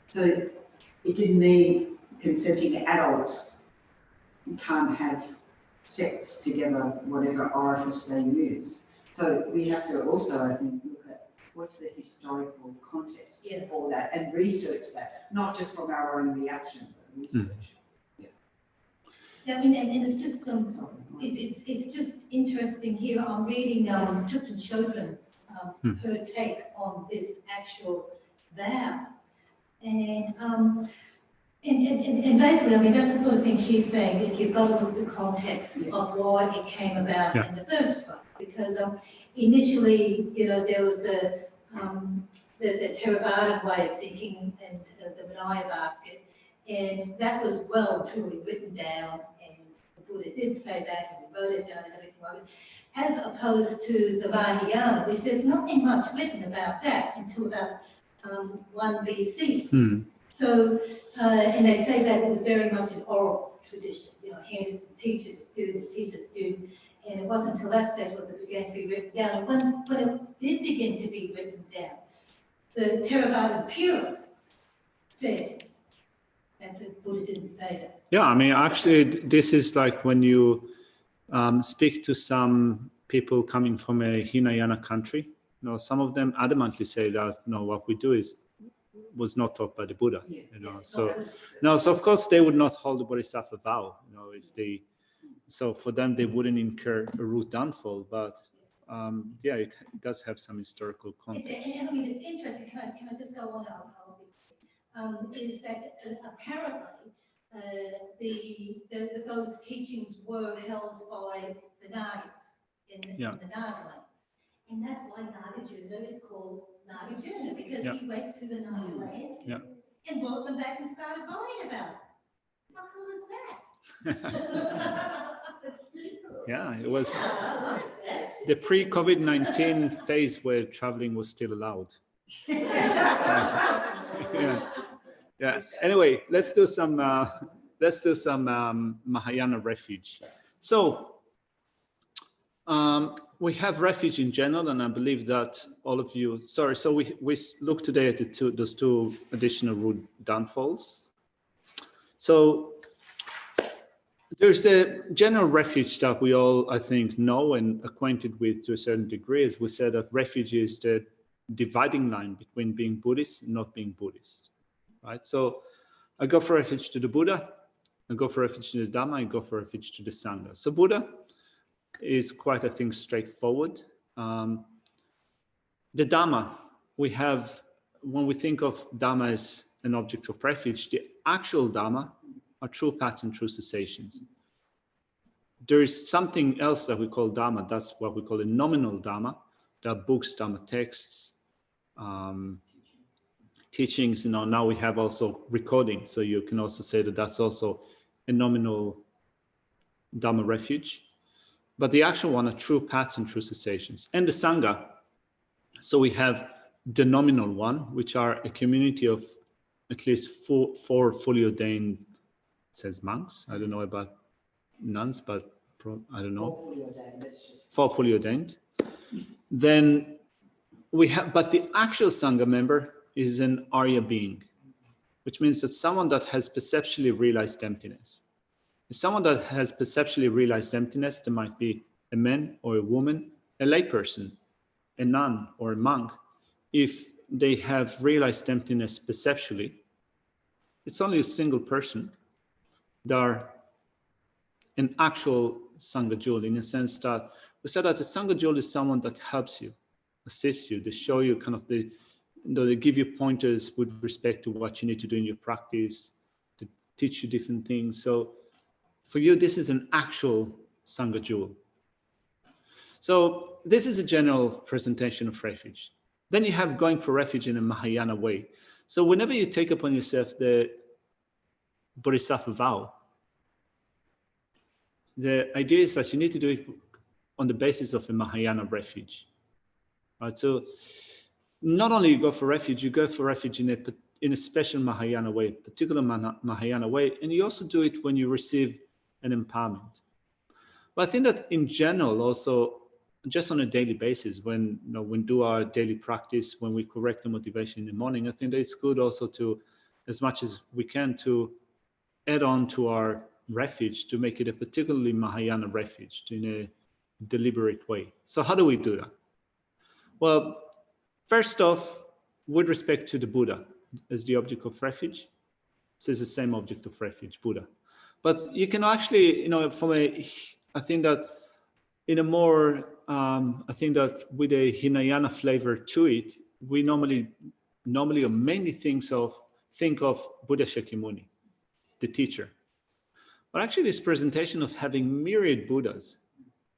So it didn't mean consenting adults can't have sex together, whatever orifice they use. So we have to also, I think, look at what's the historical context for that and research that, not just from our own reaction, but research. Yeah, I mean, and it's just it's just interesting here. I'm reading Tupten Children's her take on this actual vow, and basically, I mean, that's the sort of thing she's saying is you've got to look at the context of why it came about in the first place. Because initially, there was the Theravadan way of thinking and the Vinaya basket, and that was well and truly written down, and the Buddha did say that, and he wrote it down and everything like it, as opposed to the Vajrayana, which there's nothing much written about that until about 1 BC. So, and they say that it was very much an oral tradition, handed from teacher to student, And it wasn't until that stage was it began to be written down. And when it did begin to be written down, the Theravada purists said, Buddha didn't say that. Yeah, I mean, actually, this is like when you speak to some people coming from a Hinayana country, some of them adamantly say that, what we do was not taught by the Buddha, So of course they would not hold the Bodhisattva vow, if they, so for them they wouldn't incur a root downfall, but yeah, it does have some historical context. It's interesting, can I just go on, is that apparently those teachings were held by the Nagas in the Nagalands. And that's why Nagarjuna is called Nagarjuna, because he went to the Nagaland and brought them back and started writing about it. How cool is that? Yeah, it was the pre-COVID-19 phase where traveling was still allowed. Yeah. Anyway, let's do some Mahayana refuge. So we have refuge in general, and I believe that all of you. So we look today at those two additional root downfalls. So there's a general refuge that we all, I think, know and acquainted with to a certain degree. As we said, that refuge is the dividing line between being Buddhist and not being Buddhist, right? So I go for refuge to the Buddha, I go for refuge to the Dhamma, I go for refuge to the Sangha. So Buddha is quite, I think, straightforward. The Dhamma, we have, when we think of Dhamma as an object of refuge, the actual Dhamma are true paths and true cessations. There is something else that we call Dhamma. That's what we call a nominal Dhamma. There are books, Dhamma texts, teachings. Now we have also recording. So you can also say that that's also a nominal Dhamma refuge. But the actual one are true paths and true cessations. And the Sangha. So we have the nominal one, which are a community of at least four fully ordained, it says monks. I don't know about nuns, but I don't know. 4 fully ordained. That's just 4 fully ordained. Then we have, but the actual Sangha member is an Arya being, which means that someone that has perceptually realized emptiness. If someone that has perceptually realized emptiness, there might be a man or a woman, a layperson, a nun or a monk. If they have realized emptiness perceptually, it's only a single person. They are an actual Sangha jewel, in a sense that we said that a Sangha jewel is someone that helps you, assists you. They show you kind of they give you pointers with respect to what you need to do in your practice, to teach you different things. So for you, this is an actual Sangha jewel. So this is a general presentation of refuge. Then you have going for refuge in a Mahayana way. So whenever you take upon yourself the Bodhisattva vow, the idea is that you need to do it on the basis of a Mahayana refuge. Right? So not only you go for refuge in a special Mahayana way, particular Mahayana way, and you also do it when you receive an empowerment. But I think that in general, also, just on a daily basis, when we do our daily practice, when we correct the motivation in the morning, I think that it's good also to, as much as we can, to add on to our refuge to make it a particularly Mahayana refuge in a deliberate way. So how do we do that? Well, first off, with respect to the Buddha as the object of refuge, this is the same object of refuge, Buddha. But you can actually, I think that in a more, I think that with a Hinayana flavor to it, we normally or mainly think of Buddha Shakyamuni, the teacher. But actually this presentation of having myriad Buddhas,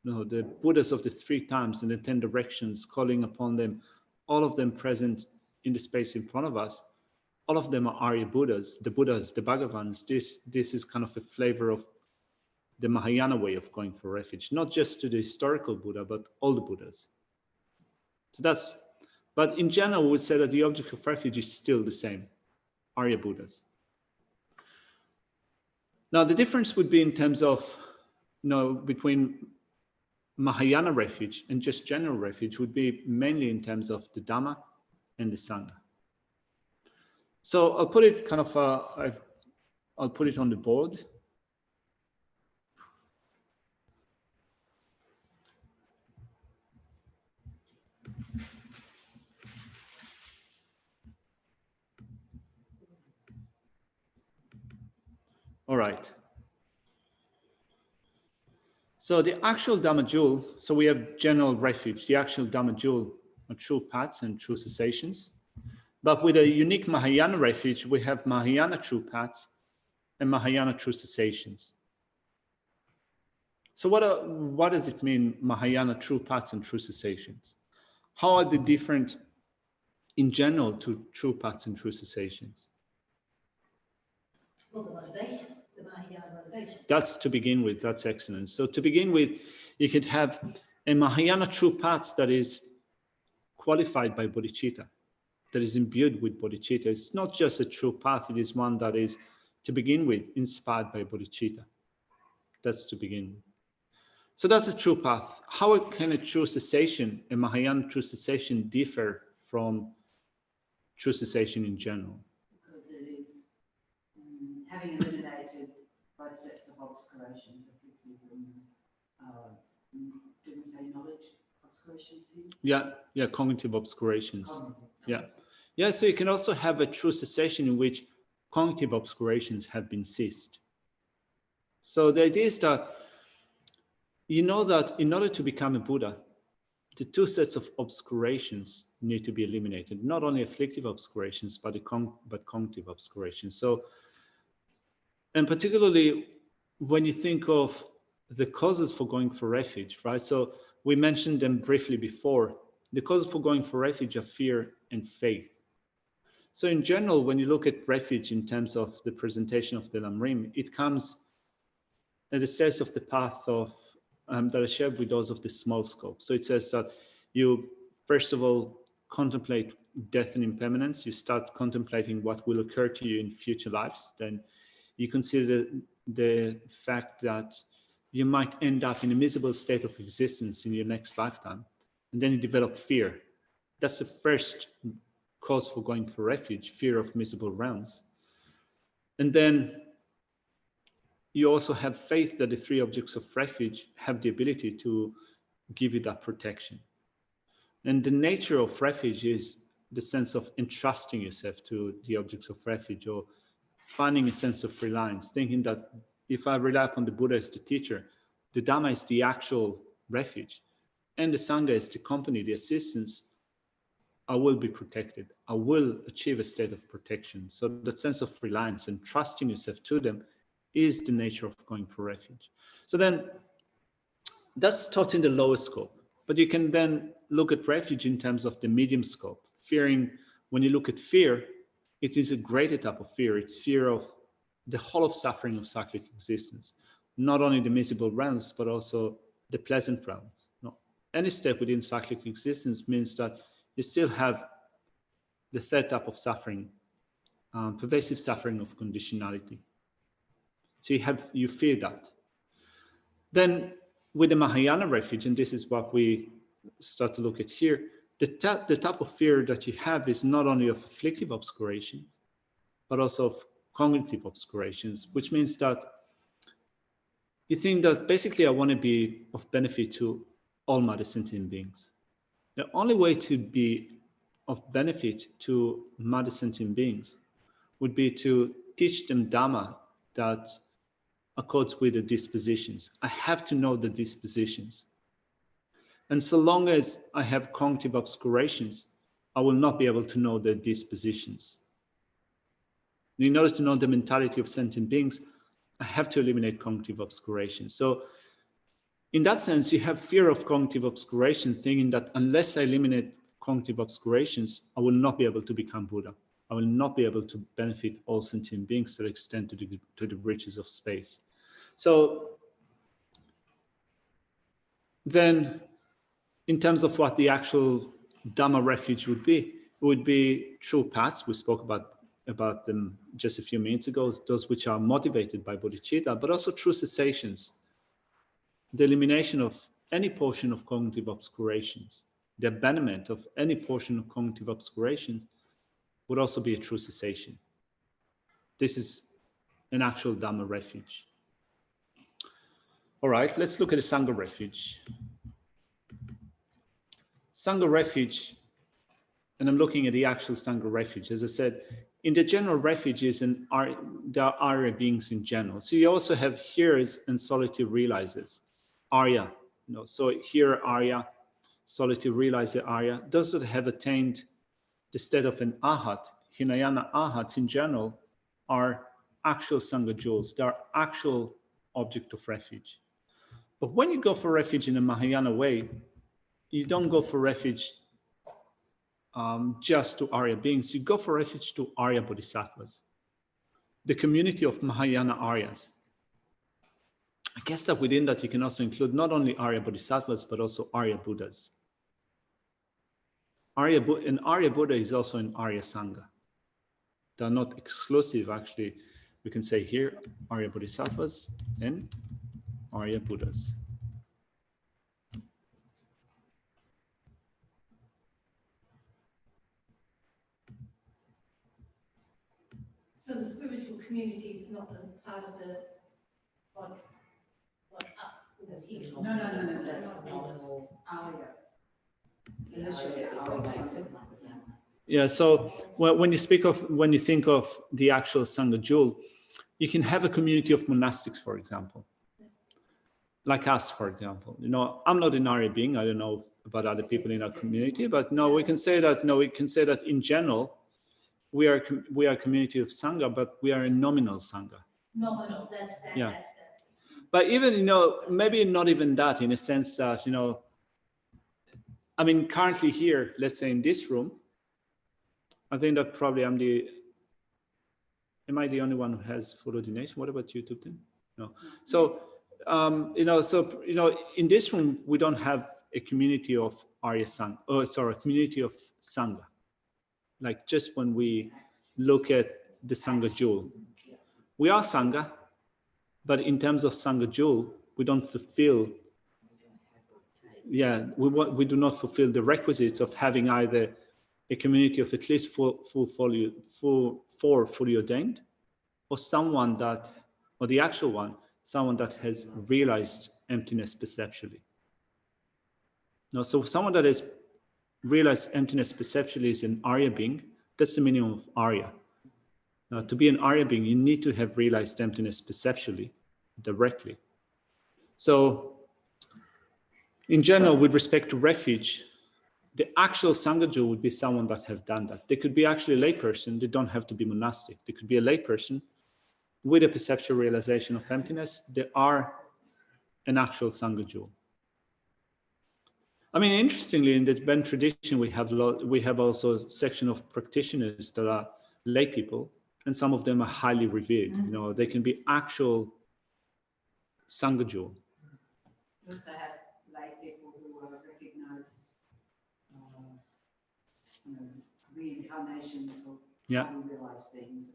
the Buddhas of the 3 times and the 10 directions, calling upon them, all of them present in the space in front of us, all of them are Arya Buddhas, the Bhagavans. This is kind of a flavor of the Mahayana way of going for refuge, not just to the historical Buddha, but all the Buddhas. So but in general, we would say that the object of refuge is still the same, Arya Buddhas. Now, the difference would be in terms of, between Mahayana refuge and just general refuge would be mainly in terms of the Dhamma and the Sangha. So I'll put it kind of, I'll put it on the board. All right. So the actual Dhamma jewel, so we have general refuge, the actual Dhamma jewel are true paths and true cessations. But with a unique Mahayana refuge, we have Mahayana true paths and Mahayana true cessations. So what does it mean, Mahayana true paths and true cessations? How are they different in general to true paths and true cessations? Well, the motivation, the Mahayana motivation. That's to begin with, that's excellent. So to begin with, you could have a Mahayana true path that is qualified by bodhicitta, that is imbued with bodhicitta. It's not just a true path, it is one that is, to begin with, inspired by bodhicitta. That's to begin with. So that's a true path. How can a true cessation, a Mahayana true cessation, differ from true cessation in general? Because it is having eliminated both sets of obscurations, do we say knowledge obscurations here? Yeah, cognitive obscurations. Cognitive. Yeah, so you can also have a true cessation in which cognitive obscurations have been ceased. So the idea is that you know that in order to become a Buddha, the two sets of obscurations need to be eliminated, not only afflictive obscurations, but cognitive obscurations. So, and particularly when you think of the causes for going for refuge, right? So we mentioned them briefly before. The causes for going for refuge are fear and faith. So in general, when you look at refuge in terms of the presentation of the Lamrim, it comes at the sense of the path of that I shared with those of the small scope. So it says that you, first of all, contemplate death and impermanence. You start contemplating what will occur to you in future lives. Then you consider the fact that you might end up in a miserable state of existence in your next lifetime. And then you develop fear. That's the first cause for going for refuge, fear of miserable realms. And then you also have faith that the three objects of refuge have the ability to give you that protection. And the nature of refuge is the sense of entrusting yourself to the objects of refuge, or finding a sense of reliance, thinking that if I rely upon the Buddha as the teacher, the Dhamma is the actual refuge, and the Sangha is the company, the assistance, I will be protected. I will achieve a state of protection. So that sense of reliance and trusting yourself to them is the nature of going for refuge. So then that's taught in the lower scope, but you can then look at refuge in terms of the medium scope. Fearing, when you look at fear, it is a greater type of fear. It's fear of the whole of suffering of cyclic existence, not only the miserable realms, but also the pleasant realms. No, any step within cyclic existence means that you still have the third type of suffering, pervasive suffering of conditionality. So you fear that. Then with the Mahayana refuge, and this is what we start to look at here, the type of fear that you have is not only of afflictive obscurations, but also of cognitive obscurations, which means that you think that basically I want to be of benefit to all Mother sentient beings. The only way to be of benefit to Mother sentient beings would be to teach them Dhamma that accords with the dispositions. I have to know the dispositions. And so long as I have cognitive obscurations, I will not be able to know the dispositions. In order to know the mentality of sentient beings, I have to eliminate cognitive obscurations. So in that sense, you have fear of cognitive obscuration, thinking that unless I eliminate cognitive obscurations, I will not be able to become Buddha. I will not be able to benefit all sentient beings to the extent to the riches of space. So then, in terms of what the actual Dhamma refuge would be, it would be true paths. We spoke about them just a few minutes ago, those which are motivated by bodhicitta, but also true cessations. The elimination of any portion of cognitive obscurations, the abandonment of any portion of cognitive obscuration would also be a true cessation. This is an actual Dhamma refuge. All right, let's look at the Sangha refuge. Sangha refuge, and I'm looking at the actual Sangha refuge. As I said, in the general refuges, there are Arya beings in general. So you also have hearers and solitude realizers. Arya, so here Arya, solitude realizer Arya, those that have attained the state of an Ahat, Hinayana Ahats in general, are actual Sangha jewels. They are actual object of refuge. But when you go for refuge in a Mahayana way, you don't go for refuge just to Arya beings. You go for refuge to Arya Bodhisattvas, the community of Mahayana Aryas. I guess that within that you can also include not only Arya Bodhisattvas, but also Arya Buddhas. An Arya Buddha is also an Arya Sangha. They're not exclusive, actually. We can say here, Arya Bodhisattvas and Arya Buddhas. So the spiritual community is not the part of the, like us. No, that's Arya. Unless you're at Arya. Yeah, so when you think of the actual Sangha jewel, you can have a community of monastics, for example. Like us, for example. I'm not an Arya being, I don't know about other people in our community, but we can say that in general, we are a community of Sangha, but we are a nominal Sangha. Nominal, that's. But even, maybe not even that, in a sense that, I mean, currently here, let's say in this room, I think that probably am I the only one who has full ordination? What about you, Tupten? No. So, in this room, we don't have a community of Arya Sangha, a community of Sangha. Like just when we look at the Sangha jewel, we are Sangha, but in terms of Sangha jewel, we don't fulfill, we do not fulfill the requisites of having either a community of at least four fully ordained, or someone that has realized emptiness perceptually. Now, so someone that has realized emptiness perceptually is an Arya being. That's the minimum of Arya. Now, to be an Arya being, you need to have realized emptiness perceptually, directly. So, in general, with respect to refuge, the actual Sangha jewel would be someone that have done that. They could be actually a layperson. They don't have to be monastic. They could be a layperson with a perceptual realization of emptiness. They are an actual Sangha jewel. I mean, interestingly, in the Tibetan tradition, we have also a section of practitioners that are lay people, and some of them are highly revered. They can be actual Sangha jewel. We also have lay people who are recognized reincarnations of unrealized beings.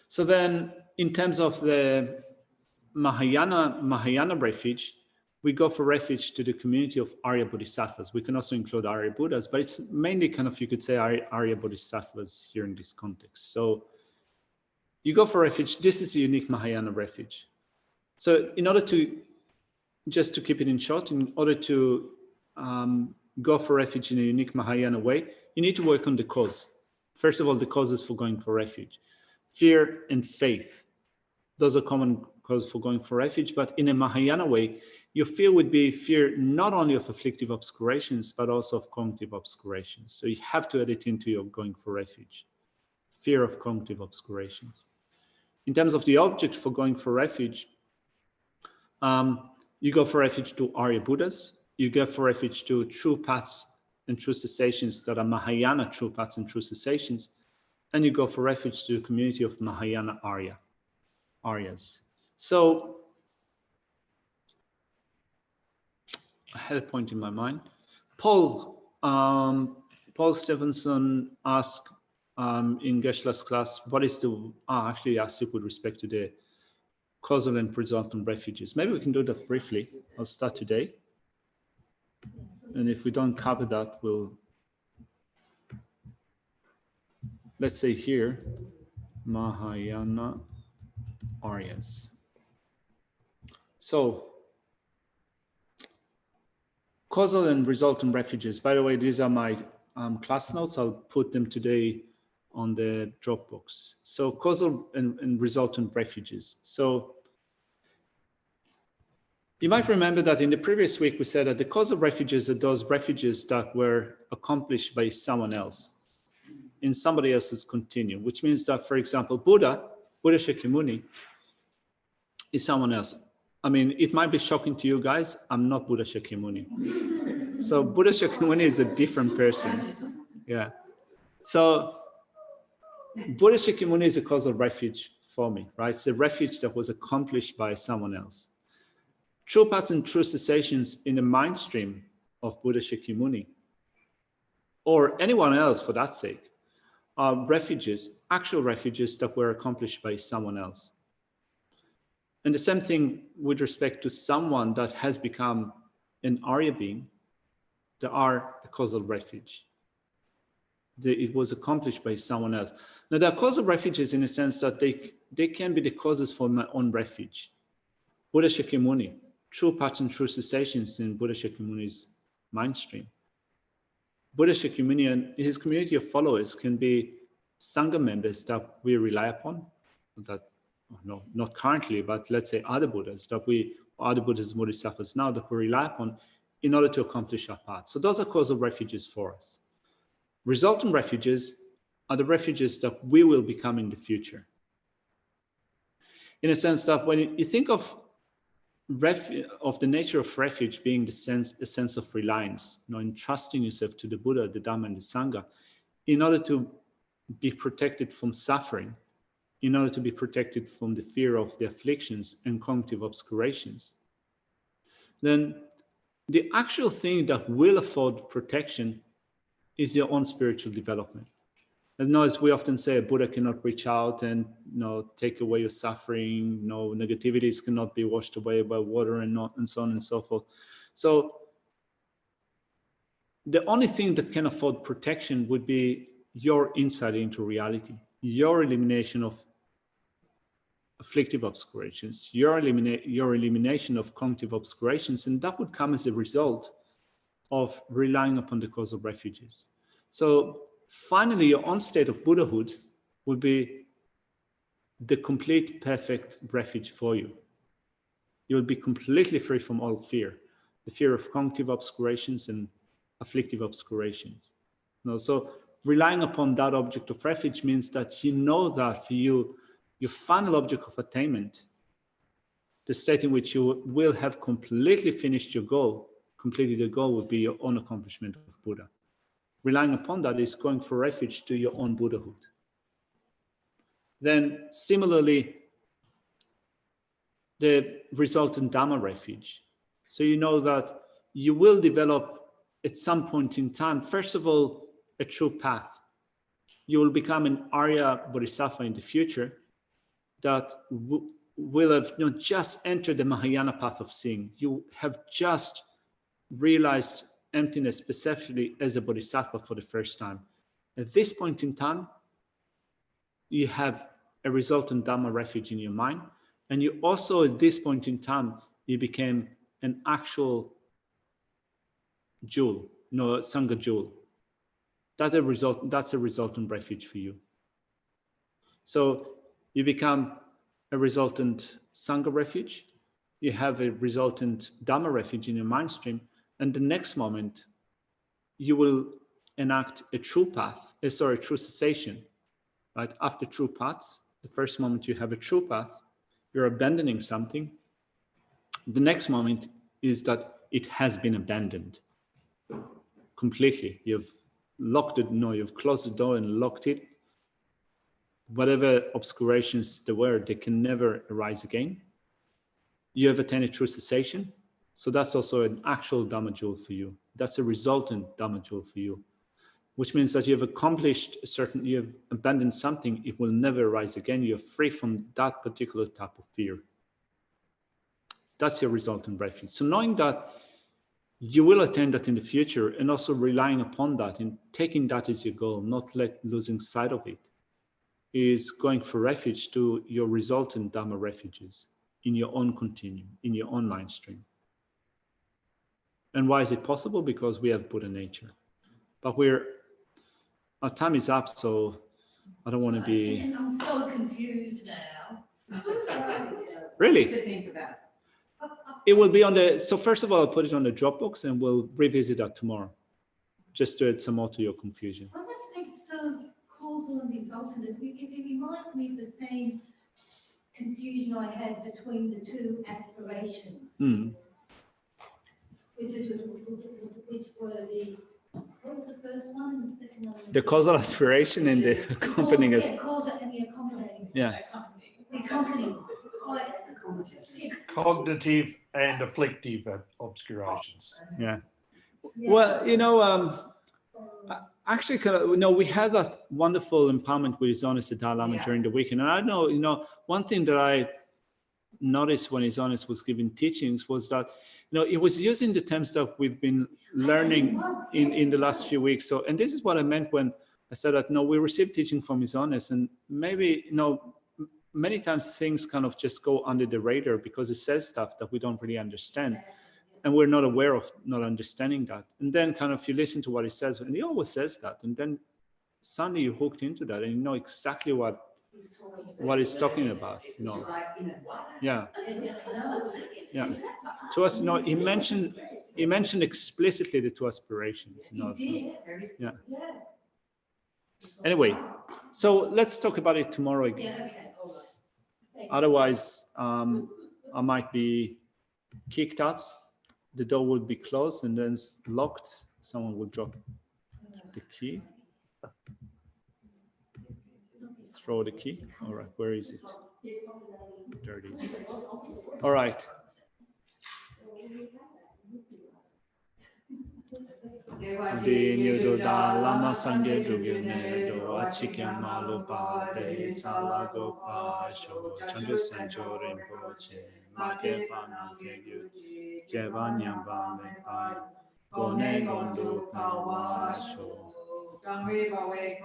So then, in terms of the Mahayana refuge, we go for refuge to the community of Arya Bodhisattvas. We can also include Arya Buddhas, but it's mainly kind of, you could say, Arya Bodhisattvas here in this context. So you go for refuge. This is a unique Mahayana refuge. So in order to, just to keep it in short, in order to go for refuge in a unique Mahayana way, you need to work on the cause. First of all, the causes for going for refuge. Fear and faith. Those are common causes for going for refuge, but in a Mahayana way, your fear would be fear not only of afflictive obscurations, but also of cognitive obscurations. So you have to add it into your going for refuge. Fear of cognitive obscurations. In terms of the object for going for refuge, you go for refuge to Arya Buddhas, you go for refuge to true paths and true cessations that are Mahayana true paths and true cessations, and you go for refuge to the community of Mahayana Aryas. So I had a point in my mind. Paul Stevenson asked in Geshe-la's class, what is the, actually asked it with respect to the causal and resultant refuges. Maybe we can do that briefly. I'll start today. And if we don't cover that, we'll, let's say here, Mahayana Aryas. So, causal and resultant refuges. By the way, these are my class notes. I'll put them today on the Dropbox. So causal and resultant refuges. So you might remember that in the previous week, we said that the causal refuges are those refuges that were accomplished by someone else in somebody else's continuum, which means that, for example, Buddha Shakyamuni is someone else. I mean, it might be shocking to you guys. I'm not Buddha Shakyamuni. So Buddha Shakyamuni is a different person. Yeah. So Buddha Shakyamuni is a causal refuge for me, right? It's a refuge that was accomplished by someone else. True paths and true cessations in the mind stream of Buddha Shakyamuni, or anyone else for that sake, are refuges, actual refuges that were accomplished by someone else. And the same thing with respect to someone that has become an Arya being, they are a causal refuge. It was accomplished by someone else. Now, there are causal refuges in the sense that they can be the causes for my own refuge. Buddha Shakyamuni, true pattern, true cessations in Buddha Shakyamuni's mind stream. Buddha Shakyamuni and his community of followers can be Sangha members that we rely upon, that, no, not currently, but let's say other Buddhas other Buddhas, Bodhisattvas now that we rely upon in order to accomplish our path. So those are causal refuges for us. Resultant refuges are the refuges that we will become in the future. In a sense that when you think of the nature of refuge being a sense of reliance, entrusting yourself to the Buddha, the Dhamma, and the Sangha, in order to be protected from suffering, in order to be protected from the fear of the afflictions and cognitive obscurations, then the actual thing that will afford protection is your own spiritual development. And as we often say, a Buddha cannot reach out and take away your suffering. Negativities cannot be washed away by water and so on and so forth. So the only thing that can afford protection would be your insight into reality, your elimination of afflictive obscurations, your elimination of cognitive obscurations, and that would come as a result of relying upon the causal refuges. So finally, your own state of Buddhahood would be the complete, perfect refuge for you. You will be completely free from all fear, the fear of cognitive obscurations and afflictive obscurations. So relying upon that object of refuge means that you know that for you, your final object of attainment, the state in which you will have completely finished your goal, completed the goal would be your own accomplishment of Buddha. Relying upon that is going for refuge to your own Buddhahood. Then similarly, the resultant Dhamma refuge. So you know that you will develop at some point in time, first of all, a true path. You will become an Arya Bodhisattva in the future that will have just entered the Mahayana path of seeing. You have just realized emptiness perceptually as a Bodhisattva for the first time. At this point in time, you have a resultant Dhamma refuge in your mind. And you also, at this point in time, you became an actual jewel, a Sangha jewel. That's a resultant refuge for you. So you become a resultant Sangha refuge. You have a resultant Dhamma refuge in your mind stream. And the next moment, you will enact a true path, a true cessation, right? After true paths, the first moment you have a true path, you're abandoning something. The next moment is that it has been abandoned completely. You've locked it, you've closed the door and locked it. Whatever obscurations there were, they can never arise again. You have attained a true cessation. So that's also an actual Dhamma jewel for you. That's a resultant Dhamma jewel for you, which means that you have accomplished you have abandoned something, it will never arise again. You're free from that particular type of fear. That's your resultant refuge. So knowing that you will attain that in the future, and also relying upon that and taking that as your goal, not losing sight of it, is going for refuge to your resultant Dhamma refuges in your own continuum, in your own line stream. And why is it possible? Because we have Buddha nature. But our time is up, so I don't want to be... I'm so confused now. Really? To think about. It will be on the... So first of all, I'll put it on the Dropbox and we'll revisit that tomorrow, just to add some more to your confusion. Well, that makes causal and resultant. It reminds me of the same confusion I had between the two aspirations. Which were what was the first one and the second one? The causal aspiration and the accompanying... Causal and the accommodating. Yeah. The accompanying. Cognitive and afflictive obscurations. Yeah. Well, you know, actually, you know, we had that wonderful empowerment with His Holiness the Dalai Lama during the weekend. And I know, you know, one thing that I noticed when His Holiness was giving teachings was that, you know, he was using the terms that we've been learning in the last few weeks. So, and this is what I meant when I said that, no, we received teaching from His Holiness, and maybe, you know, many times things kind of just go under the radar because it says stuff that we don't really understand. And we're not aware of not understanding that. And then kind of you listen to what he says, and he always says that. And then suddenly you're hooked into that and you know exactly what he's talking about. You know. Yeah. Yeah. To us, you know, he mentioned explicitly the two aspirations. You know, so, yeah. Anyway, so let's talk about it tomorrow again. Otherwise, I might be kicked out. The door would be closed and then locked. Someone would drop the key. Throw the key. All right, where is it? There it is. All right. Di nyudo da lama sangye dugyo ne do achike malu pa de salago pa sho chanjo sanjo rinpoche make pa na ke gyu ke ba nyam ba me pa gone gondo pa wa sho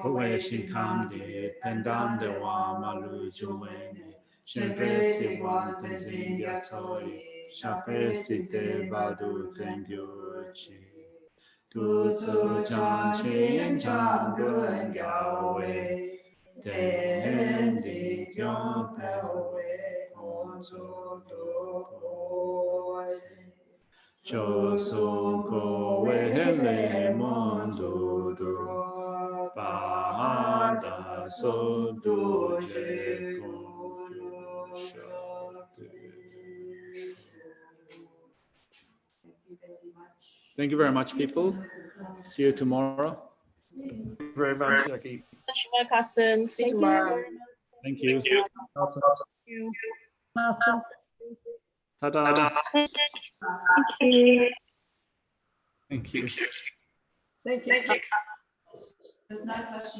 kowe shinkam de pendam de wa malu juwe ne sempre si wan tenzin yatsoi shape site badu tengyo chi tu tsu chan chen chan gun yao wei ten zi kyong pao wei on tsu do po se cho sung ko wei le mon du du pa da so du je kong du sha tu. Thank you very much, people. See you tomorrow. Thank you very much, Jackie. Carson. See you tomorrow. Thank you. Awesome. Ta-da. Thank you. Thank you. Thank you. There's no flashing